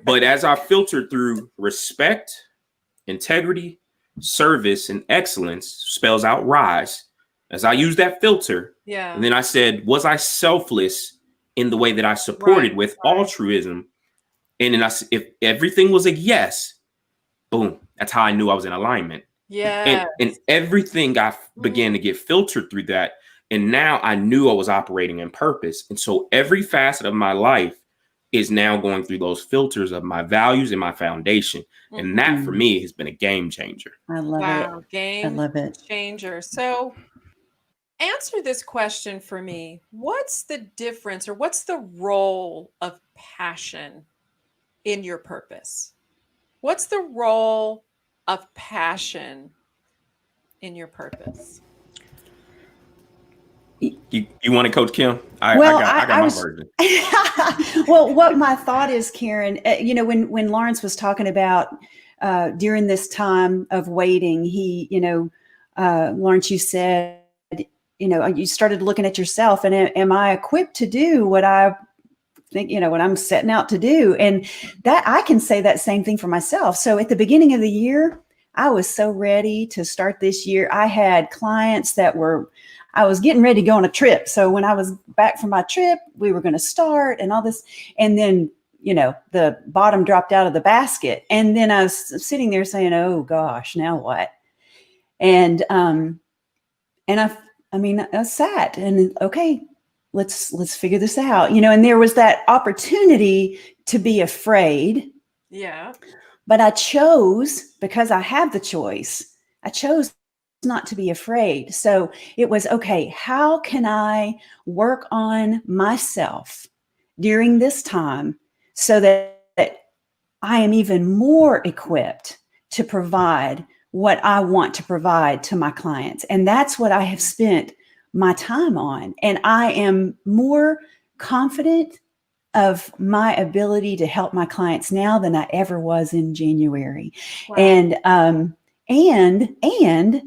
But as I filtered through respect, integrity, service, and excellence, spells out rise. As I used that filter, and then I said, was I selfless in the way that I supported with altruism? And then if everything was a yes, boom, that's how I knew I was in alignment. Yeah. And everything I began to get filtered through that. And now I knew I was operating in purpose. And so every facet of my life is now going through those filters of my values and my foundation. And that for me has been a game changer. I love it. Game changer. So answer this question for me. What's the difference, or what's the role of passion in your purpose? What's the role of passion in your purpose? You want to, Coach Kim? I got my version. Well, what my thought is, Karen, you know, when Lawrence was talking about during this time of waiting, Lawrence, you said, you know, you started looking at yourself, and am I equipped to do what I think, you know, what I'm setting out to do? And that I can say that same thing for myself. So at the beginning of the year, I was so ready to start this year. I had clients I was getting ready to go on a trip. So when I was back from my trip, we were going to start and all this. And then, you know, the bottom dropped out of the basket. And then I was sitting there saying, oh gosh, now what? And I sat and, okay, let's figure this out, you know, and there was that opportunity to be afraid. Yeah. But I chose, because I have the choice, I chose not to be afraid. So it was, okay, how can I work on myself during this time so that I am even more equipped to provide what I want to provide to my clients? And that's what I have spent my time on. And I am more confident of my ability to help my clients now than I ever was in January. Wow. And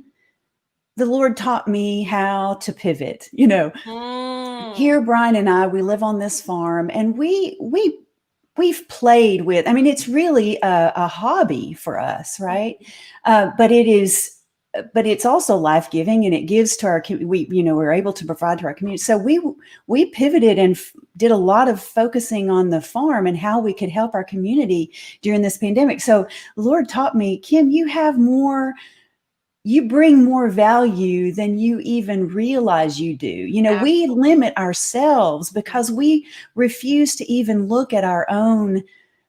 the Lord taught me how to pivot. You know, here, Brian and I, we live on this farm, and we've played with, I mean, it's really a hobby for us, right? But it's also life-giving, and it gives to our, we're able to provide to our community. So we pivoted and did a lot of focusing on the farm and how we could help our community during this pandemic. So the Lord taught me, Kim, you bring more value than you even realize you do. You know, we limit ourselves because we refuse to even look at our own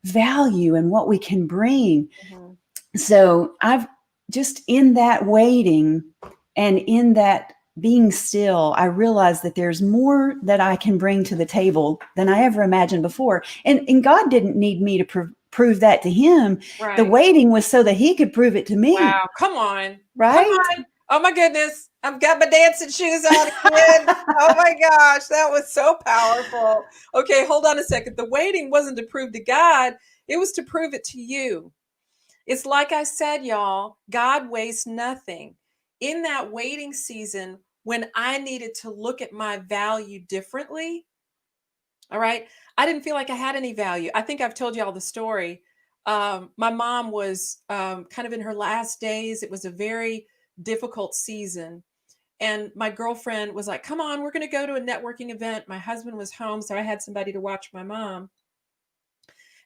value and what we can bring. So I've just, in that waiting and in that being still, I realized that there's more that I can bring to the table than I ever imagined before. And God didn't need me to prove that to him. Right. The waiting was so that he could prove it to me. Wow. Come on. Right. Come on. Oh my goodness. I've got my dancing shoes on again. Oh my gosh. That was so powerful. Okay, hold on a second. The waiting wasn't to prove to God. It was to prove it to you. It's like I said, y'all, God wastes nothing. In that waiting season, when I needed to look at my value differently, all right, I didn't feel like I had any value. I think I've told y'all the story. My mom was kind of in her last days. It was a very difficult season. And my girlfriend was like, come on, we're going to go to a networking event. My husband was home, so I had somebody to watch my mom.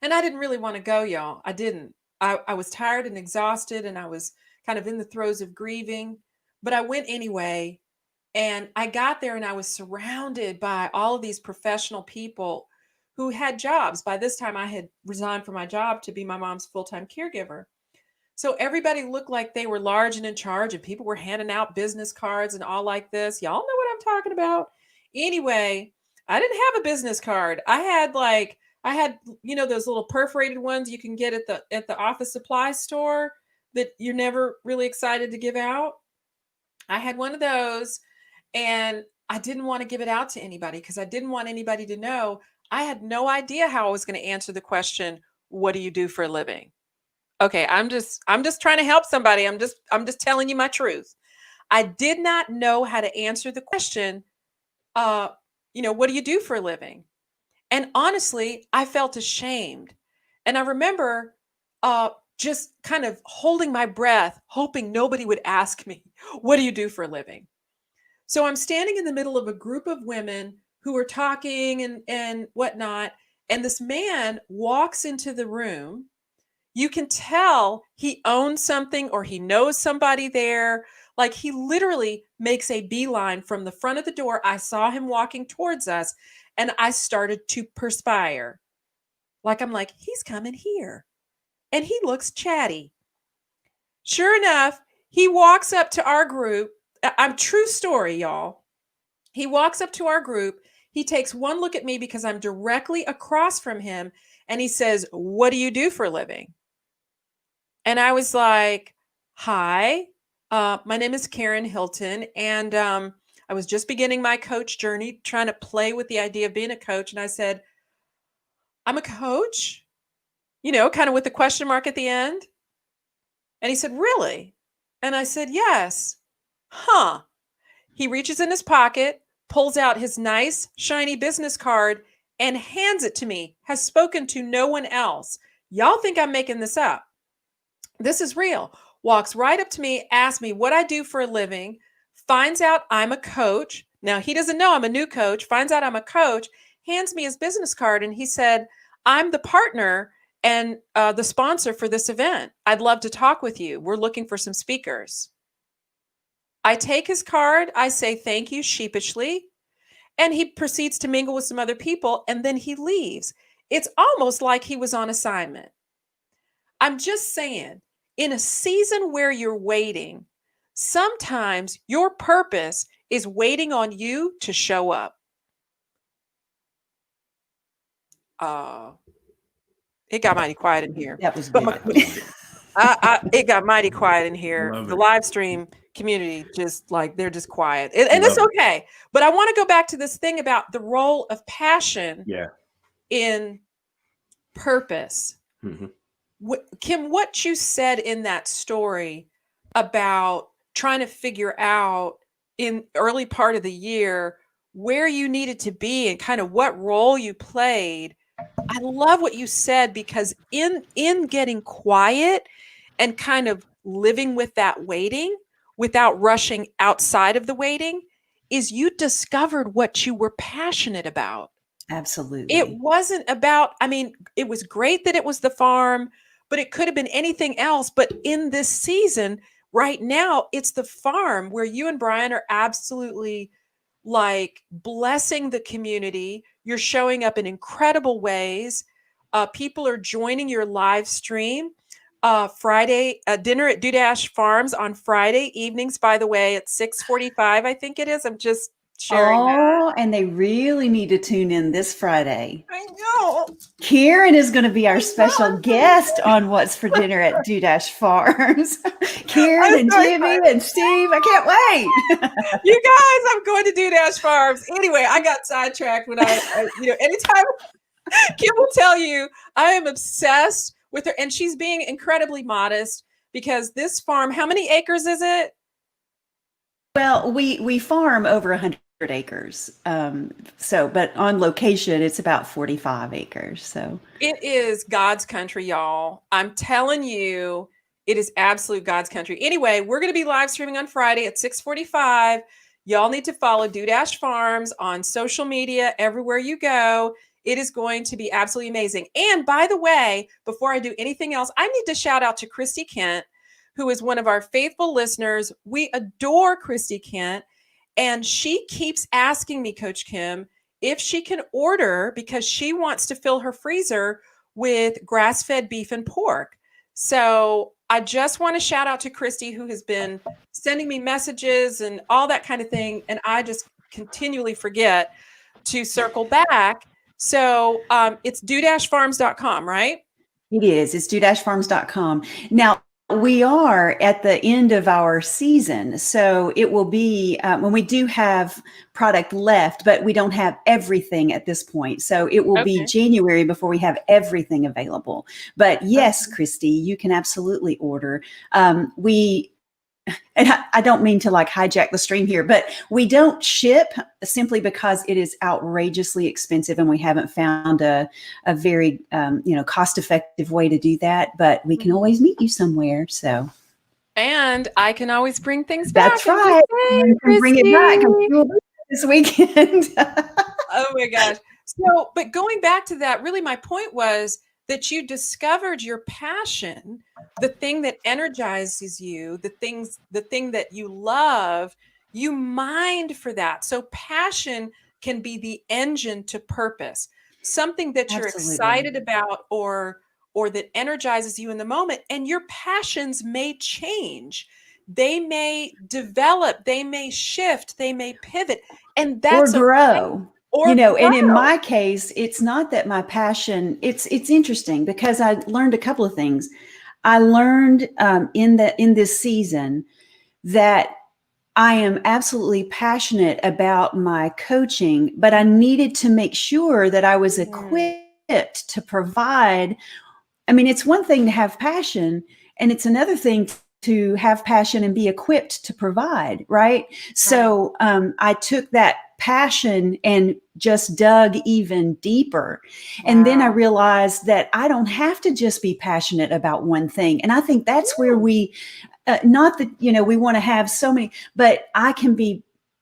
And I didn't really want to go, y'all. I didn't. I was tired and exhausted, and I was kind of in the throes of grieving. But I went anyway. And I got there and I was surrounded by all of these professional people who had jobs. By this time, I had resigned from my job to be my mom's full-time caregiver. So everybody looked like they were large and in charge, and people were handing out business cards and all like this. Y'all know what I'm talking about. Anyway, I didn't have a business card. I had those little perforated ones you can get at the office supply store that you're never really excited to give out. I had one of those. And I didn't want to give it out to anybody because I didn't want anybody to know. I had no idea how I was going to answer the question, what do you do for a living? Okay, I'm just trying to help somebody. I'm just telling you my truth. I did not know how to answer the question, what do you do for a living? And honestly, I felt ashamed. And I remember just kind of holding my breath, hoping nobody would ask me, what do you do for a living? So I'm standing in the middle of a group of women who are talking and whatnot. And this man walks into the room. You can tell he owns something or he knows somebody there. Like he literally makes a beeline from the front of the door. I saw him walking towards us and I started to perspire. I'm like, he's coming here. And he looks chatty. Sure enough, he walks up to our group. I'm true story, y'all. He walks up to our group. He takes one look at me because I'm directly across from him. And he says, what do you do for a living? And I was like, hi, my name is Karen Hilton. And I was just beginning my coach journey, trying to play with the idea of being a coach. And I said, I'm a coach, kind of with the question mark at the end. And he said, really? And I said, yes. Huh. He reaches in his pocket, pulls out his nice, shiny business card, and hands it to me. Has spoken to no one else. Y'all think I'm making this up. This is real. Walks right up to me, asks me what I do for a living, finds out I'm a coach. Now, he doesn't know I'm a new coach, finds out I'm a coach, hands me his business card, and he said, I'm the partner and the sponsor for this event. I'd love to talk with you. We're looking for some speakers. I take his card, I say thank you sheepishly, and he proceeds to mingle with some other people, and then he leaves. It's almost like he was on assignment. I'm just saying, in a season where you're waiting, sometimes your purpose is waiting on you to show up. It got mighty quiet in here. That was it got mighty quiet in here. The live stream community they're just quiet. And it's okay. But I want to go back to this thing about the role of passion in purpose. Mm-hmm. Kim, what you said in that story about trying to figure out in early part of the year where you needed to be and kind of what role you played. I love what you said, because in getting quiet and kind of living with that waiting without rushing outside of the waiting is you discovered what you were passionate about. Absolutely. It wasn't about, it was great that it was the farm, but it could have been anything else. But in this season right now, it's the farm where you and Brian are absolutely blessing the community. You're showing up in incredible ways. People are joining your live stream. Friday, dinner at Dudash Farms on Friday evenings, by the way, at 6:45, I think it is. I'm just sharing that. And they really need to tune in this Friday. I know. Karen is going to be our special guest on What's for Dinner at Do-Dash Farms. Karen and Jimmy and Steve, I can't wait. You guys, I'm going to Do-Dash Farms. Anyway, I got sidetracked when anytime Kim will tell you I am obsessed with her, and she's being incredibly modest because this farm, how many acres is it? Well, we farm over 100 acres. But on location, it's about 45 acres. So it is God's country, y'all. I'm telling you, it is absolute God's country. Anyway, we're going to be live streaming on Friday at 6:45. Y'all need to follow Do-Dash Farms on social media, everywhere you go. It is going to be absolutely amazing. And by the way, before I do anything else, I need to shout out to Christy Kent, who is one of our faithful listeners. We adore Christy Kent. And she keeps asking me, Coach Kim, if she can order because she wants to fill her freezer with grass-fed beef and pork. So I just want to shout out to Christy, who has been sending me messages and all that kind of thing. And I just continually forget to circle back. So it's do-farms.com, right? It is. It's do-farms.com. Now, we are at the end of our season, so it will be when we do have product left, but we don't have everything at this point. So it will be January before we have everything available. But yes, Christy, you can absolutely order. And I don't mean to like hijack the stream here, but we don't ship simply because it is outrageously expensive and we haven't found a very, cost-effective way to do that, but we can always meet you somewhere. So. And I can always bring things back. That's right. You can bring it back this weekend. Oh my gosh. So, but going back to that, really my point was that you discovered your passion, the thing that energizes you, the thing that you love, you mined for that. So passion can be the engine to purpose, something that you're excited about or that energizes you in the moment. And your passions may change. They may develop, they may shift, they may pivot, and that's or grow. And in my case, it's not that my passion, it's interesting because I learned a couple of things. I learned in this season that I am absolutely passionate about my coaching, but I needed to make sure that I was equipped to provide. I mean, it's one thing to have passion, and it's another thing to have passion and be equipped to provide, right? So I took that passion and just dug even deeper. And then I realized that I don't have to just be passionate about one thing. And I think that's where we, not that, we want to have so many, but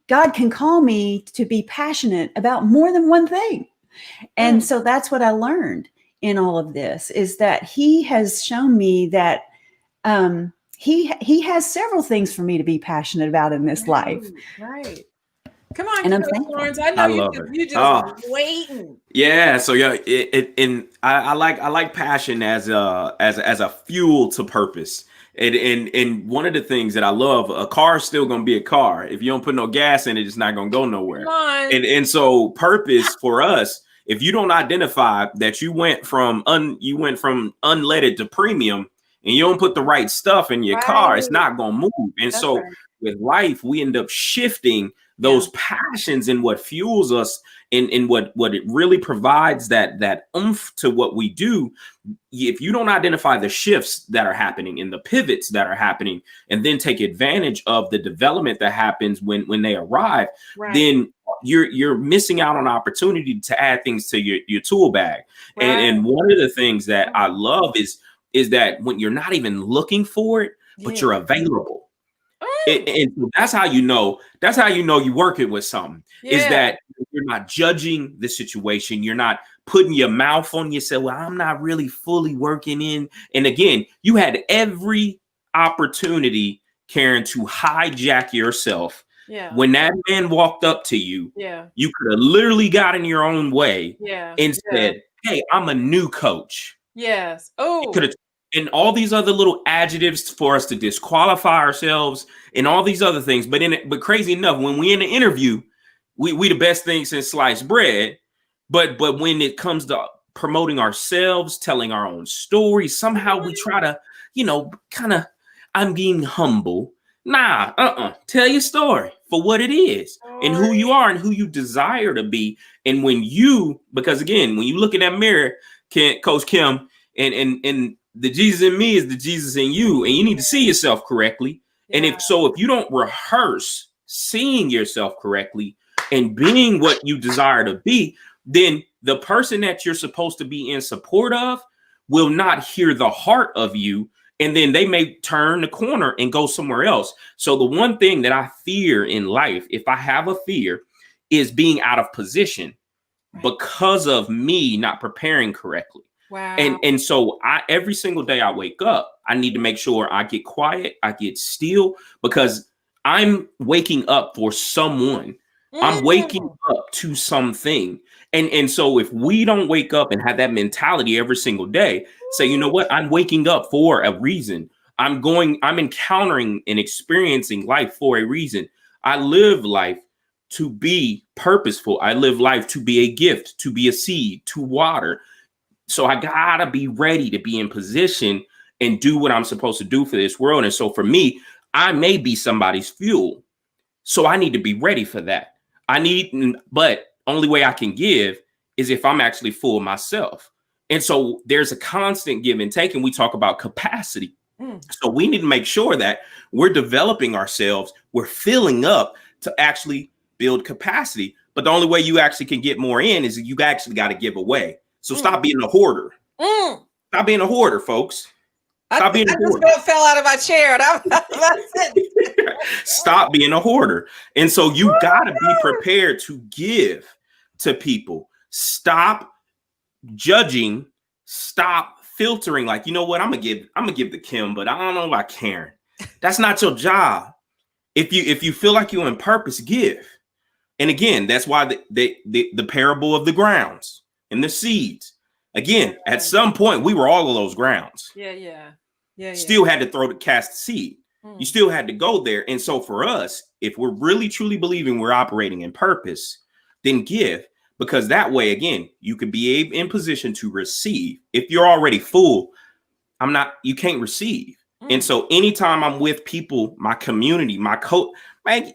God can call me to be passionate about more than one thing. And so that's what I learned in all of this, is that He has shown me that he has several things for me to be passionate about in this life. Right. Come on, and Coach Lawrence. I know you just waiting. Yeah. So yeah, I like passion as a fuel to purpose. And one of the things that I love, a car is still gonna be a car. If you don't put no gas in it, it's not gonna go nowhere. And so purpose for us, if you don't identify that you went from unleaded to premium, and you don't put the right stuff in your car, it's not going to move. And so with life, we end up shifting those passions and what fuels us and what it really provides that oomph to what we do. If you don't identify the shifts that are happening and the pivots that are happening, and then take advantage of the development that happens when they arrive, then you're missing out on opportunity to add things to your tool bag. And one of the things that I love is that when you're not even looking for it, but you're available. And so that's how you know you're working with something, is that you're not judging the situation. You're not putting your mouth on yourself. Well, I'm not really fully working in. And again, you had every opportunity, Karen, to hijack yourself. When that man walked up to you, you could have literally got in your own way and said, hey, I'm a new coach. Yes. Oh, could have, and all these other little adjectives for us to disqualify ourselves and all these other things. But crazy enough, when we in the interview, we the best thing since sliced bread. But when it comes to promoting ourselves, telling our own stories, somehow we try to, kind of, I'm being humble. Nah, tell your story for what it is and who you are and who you desire to be. And because again, when you look in that mirror, Coach Kim, and the Jesus in me is the Jesus in you, and you need to see yourself correctly. Yeah. And if you don't rehearse seeing yourself correctly and being what you desire to be, then the person that you're supposed to be in support of will not hear the heart of you. And then they may turn the corner and go somewhere else. So the one thing that I fear in life, if I have a fear, is being out of position because of me not preparing correctly. Wow. And so every single day I wake up, I need to make sure I get quiet, I get still, because I'm waking up for someone. I'm waking up to something. And so if we don't wake up and have that mentality every single day, say, you know what, I'm waking up for a reason. I'm encountering and experiencing life for a reason. I live life to be purposeful. I live life to be a gift, to be a seed, to water. So I gotta be ready to be in position and do what I'm supposed to do for this world. And so for me, I may be somebody's fuel. So I need to be ready for that. But only way I can give is if I'm actually full myself. And so there's a constant give and take, and we talk about capacity. So we need to make sure that we're developing ourselves. We're filling up to actually build capacity. But the only way you actually can get more in is you actually got to give away. So stop being a hoarder. Stop being a hoarder, folks. Stop being a hoarder. Just fell out of my chair. Stop being a hoarder. And so you got to be prepared to give to people. Stop judging. Stop filtering. Like, you know what? I'm gonna give to Kim, but I don't know about Karen. That's not your job. If you feel like you're in purpose, give. And again, that's why the parable of the grounds and the seeds. Again, at some point, we were all of those grounds. Yeah. Still had to cast the seed. You still had to go there. And so for us, if we're really truly believing we're operating in purpose, then give, because that way, again, you could be in position to receive. If you're already full, you can't receive. And so anytime I'm with people, my community, my coach, man,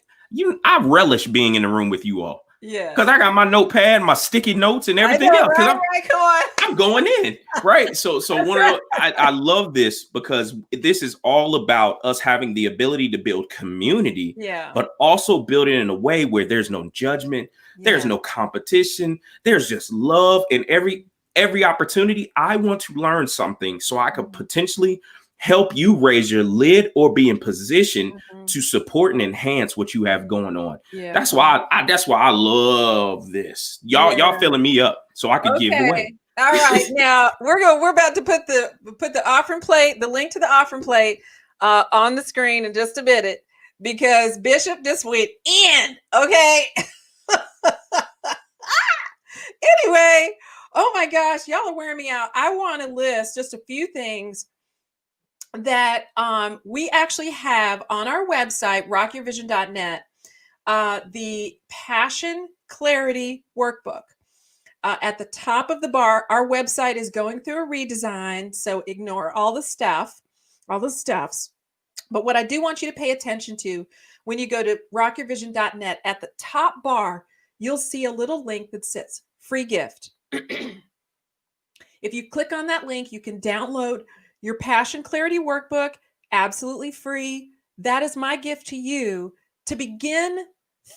I relish being in the room with you all. Yeah. Because I got my notepad, my sticky notes and everything else. Come on. I'm going in. Right. So I love this because this is all about us having the ability to build community, but also build it in a way where there's no judgment. There's no competition. There's just love. And every opportunity, I want to learn something so I could potentially help you raise your lid or be in position to support and enhance what you have going on. Yeah. That's why I love this. Y'all filling me up so I could give away. All right. Now we're about to put the offering plate, the link to the offering plate on the screen in just a minute, because Bishop just went in. Okay. Anyway, oh my gosh, y'all are wearing me out. I want to list just a few things that we actually have on our website, rockyourvision.net, the Passion Clarity Workbook. At the top of the bar, our website is going through a redesign, so ignore all the stuffs. But what I do want you to pay attention to, when you go to rockyourvision.net, at the top bar, you'll see a little link that says free gift. If you click on that link, you can download your Passion Clarity Workbook, absolutely free. That is my gift to you to begin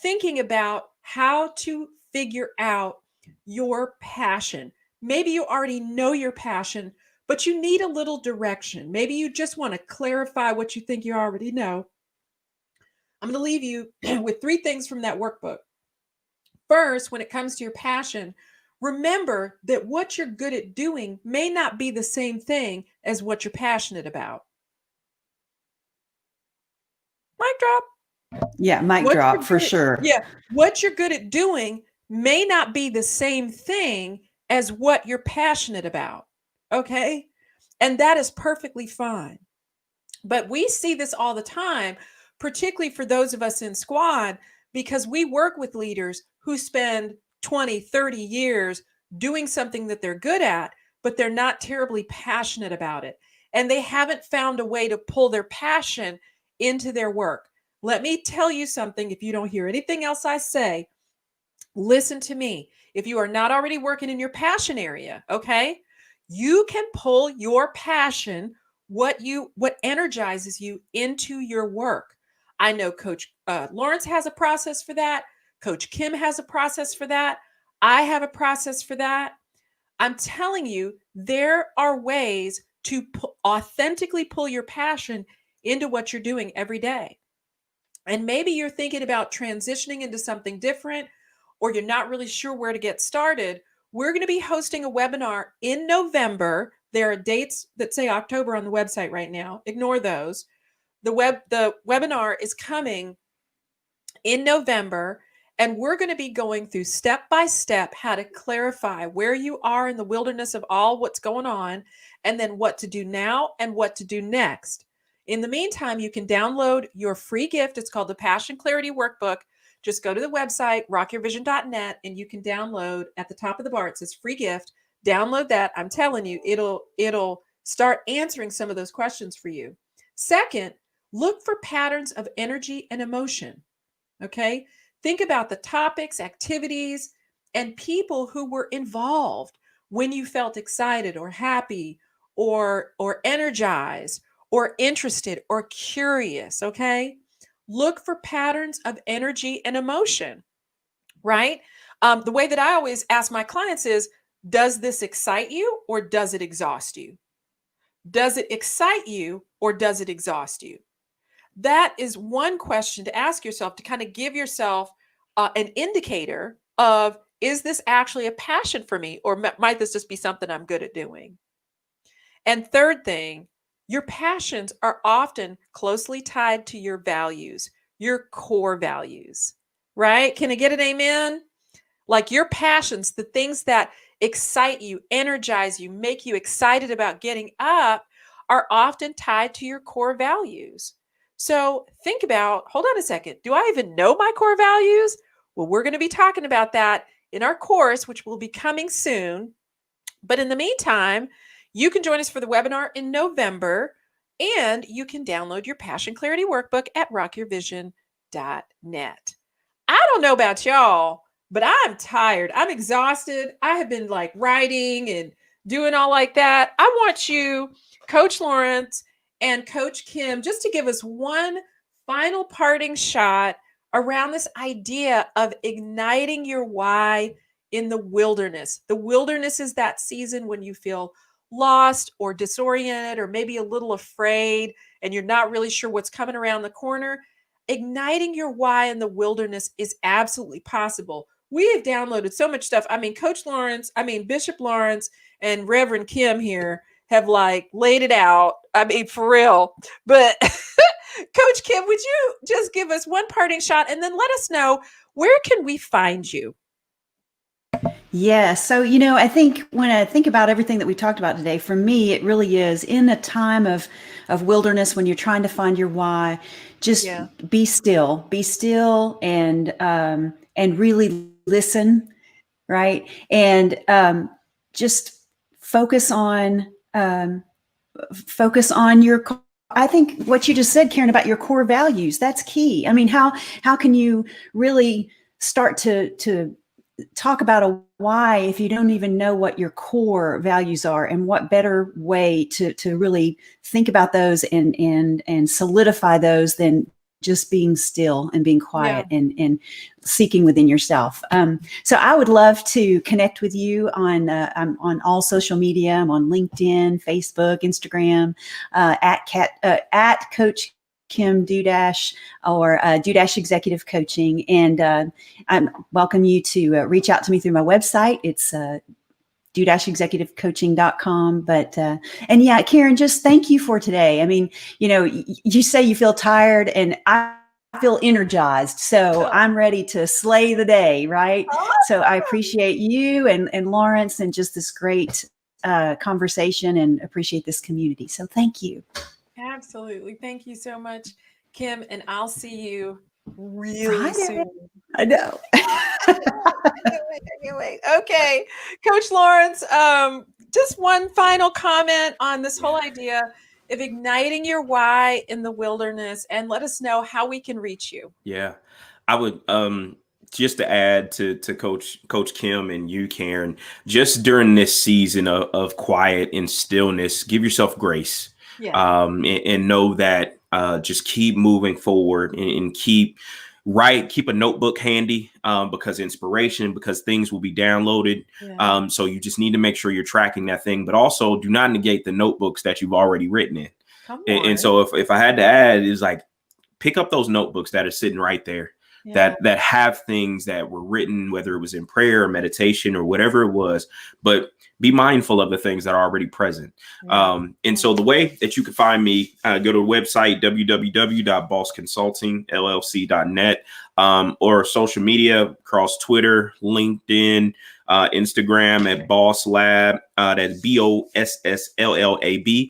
thinking about how to figure out your passion. Maybe you already know your passion, but you need a little direction. Maybe you just want to clarify what you think you already know. I'm going to leave you with 3 things from that workbook. First, when it comes to your passion, remember that what you're good at doing may not be the same thing as what you're passionate about. Mic drop. Yeah, mic drop for sure. Yeah, what you're good at doing may not be the same thing as what you're passionate about. Okay? And that is perfectly fine. But we see this all the time, particularly for those of us in squad, because we work with leaders who spend 20, 30 years doing something that they're good at, but they're not terribly passionate about it. And they haven't found a way to pull their passion into their work. Let me tell you something. If you don't hear anything else I say, listen to me. If you are not already working in your passion area, okay, you can pull your passion, what energizes you, into your work. I know Coach Lawrence has a process for that. Coach Kim has a process for that. I have a process for that. I'm telling you, there are ways to authentically pull your passion into what you're doing every day. And maybe you're thinking about transitioning into something different, or you're not really sure where to get started. We're going to be hosting a webinar in November. There are dates that say October on the website right now. Ignore those. The webinar is coming in November, and we're going to be going through step by step how to clarify where you are in the wilderness of all what's going on, and then what to do now and what to do next. In the meantime, you can download your free gift. It's called the Passion Clarity Workbook. Just go to the website, rockyourvision.net, and you can download at the top of the bar. It says free gift. Download that. I'm telling you, it'll start answering some of those questions for you. Second, look for patterns of energy and emotion. Okay? Think about the topics, activities, and people who were involved when you felt excited or happy or energized or interested or curious, okay? Look for patterns of energy and emotion, right? The way that I always ask my clients is, does this excite you or does it exhaust you? Does it excite you or does it exhaust you? That is one question to ask yourself, to kind of give yourself an indicator of, is this actually a passion for me, or might this just be something I'm good at doing? And third thing, your passions are often closely tied to your values, your core values, right? Can I get an amen? Like your passions, the things that excite you, energize you, make you excited about getting up, are often tied to your core values. So think about, hold on a second, do I even know my core values? Well, we're going to be talking about that in our course, which will be coming soon. But in the meantime, you can join us for the webinar in November, and you can download your Passion Clarity Workbook at rockyourvision.net. I don't know about y'all, but I'm tired. I'm exhausted. I have been like writing and doing all like that. I want you, Coach Lawrence and Coach Kim, just to give us one final parting shot around this idea of igniting your why in the wilderness. The wilderness is that season when you feel lost or disoriented or maybe a little afraid and you're not really sure what's coming around the corner. Igniting your why in the wilderness is absolutely possible. We have downloaded so much stuff. I mean, Bishop Lawrence and Reverend Kim here have like laid it out. I mean, for real. But Coach Kim, would you just give us one parting shot and then let us know, where can we find you? Yeah. So, I think when I think about everything that we talked about today, for me, it really is in a time of wilderness when you're trying to find your why, just be still and really listen. Right. And just focus on your, I think what you just said, Karen, about your core values, that's key. I mean, how can you really start to talk about a why if you don't even know what your core values are, and what better way to really think about those and solidify those than just being still and being quiet and seeking within yourself. So I would love to connect with you I'm on all social media. I'm on LinkedIn, Facebook, Instagram, at Coach Kim Dudash or Dudash Executive Coaching. And I welcome you to reach out to me through my website. It's dudashexecutivecoaching.com. But, and yeah, Karen, just thank you for today. I mean, you say you feel tired, and I feel energized. So I'm ready to slay the day. Right. Awesome. So I appreciate you and Lawrence and just this great conversation, and appreciate this community. So thank you. Absolutely. Thank you so much, Kim. And I'll see you really soon. I know. can't wait. Okay, Coach Lawrence, just one final comment on this whole idea of igniting your why in the wilderness, and let us know how we can reach you. Yeah, I would just to add to Coach Kim and you, Karen, just during this season of quiet and stillness, give yourself grace. Yeah. And know that just keep moving forward and keep a notebook handy because things will be downloaded. Yeah. So you just need to make sure you're tracking that thing, but also do not negate the notebooks that you've already written in. Come on. And so if I had to add, is like, pick up those notebooks that are sitting right there. Yeah. that have things that were written, whether it was in prayer or meditation or whatever it was, but be mindful of the things that are already present. Yeah. And so the way that you can find me, go to the website, www.bossconsultingllc.net, or social media across Twitter, LinkedIn, Instagram at Boss Lab. That's BOSSLLAB.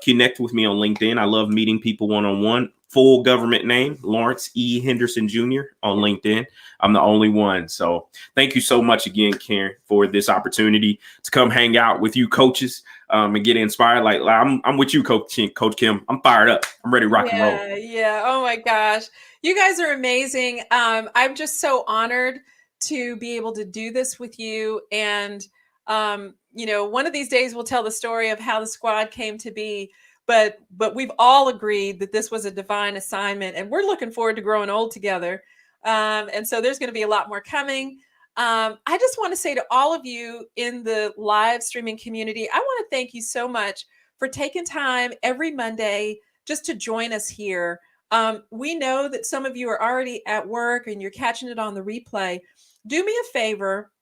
Connect with me on LinkedIn. I love meeting people one-on-one. Full government name, Lawrence E. Henderson Jr. on LinkedIn. I'm the only one. So thank you so much again, Karen, for this opportunity to come hang out with you coaches and get inspired. Like I'm with you, Coach Kim. I'm fired up. I'm ready to rock and roll. Yeah. Oh my gosh. You guys are amazing. I'm just so honored to be able to do this with you. And, one of these days we'll tell the story of how the squad came to be. But we've all agreed that this was a divine assignment, and we're looking forward to growing old together. And so there's going to be a lot more coming. I just want to say to all of you in the live streaming community, I want to thank you so much for taking time every Monday just to join us here. We know that some of you are already at work and you're catching it on the replay. Do me a favor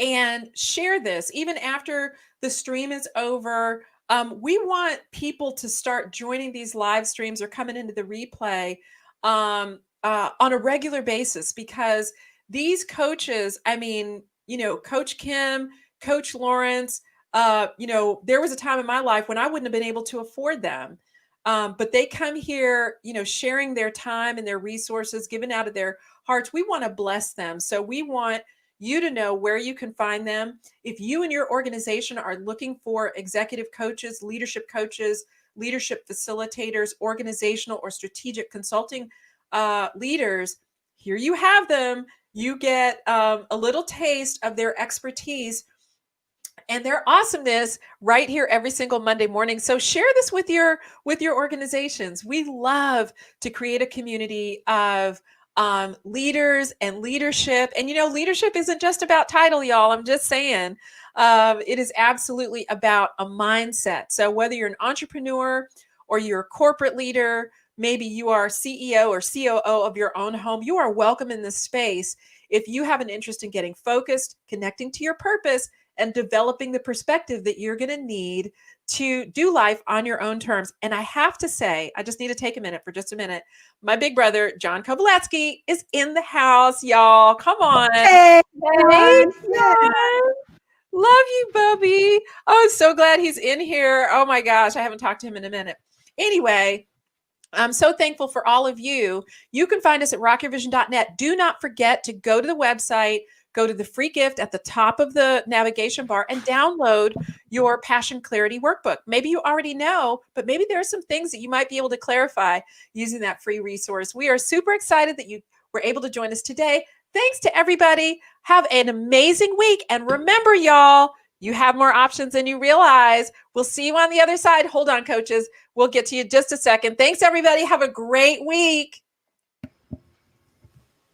and share this even after the stream is over. We want people to start joining these live streams or coming into the replay on a regular basis, because these coaches, Coach Kim, Coach Lawrence, there was a time in my life when I wouldn't have been able to afford them. But they come here, sharing their time and their resources, giving out of their hearts. We want to bless them. So we want you to know where you can find them. If you and your organization are looking for executive coaches, leadership facilitators, organizational or strategic consulting leaders, here you have them. You get a little taste of their expertise and their awesomeness right here every single Monday morning. So share this with your organizations. We love to create a community of leaders and leadership. And, leadership isn't just about title, y'all. I'm just saying, it is absolutely about a mindset. So whether you're an entrepreneur or you're a corporate leader, maybe you are CEO or COO of your own home, you are welcome in this space. If you have an interest in getting focused, connecting to your purpose, and developing the perspective that you're going to need to do life on your own terms. And I have to say, I just need to take just a minute. My big brother, John Kovaletsky, is in the house, y'all. Come on. Hey, John. Love you, Bubby. Oh, I'm so glad he's in here. Oh my gosh, I haven't talked to him in a minute. Anyway, I'm so thankful for all of you. You can find us at rockyourvision.net. Do not forget to go to the website, go to the free gift at the top of the navigation bar and download your Passion Clarity Workbook. Maybe you already know, but maybe there are some things that you might be able to clarify using that free resource. We are super excited that you were able to join us today. Thanks to everybody. Have an amazing week. And remember, y'all, you have more options than you realize. We'll see you on the other side. Hold on, coaches. We'll get to you in just a second. Thanks, everybody. Have a great week.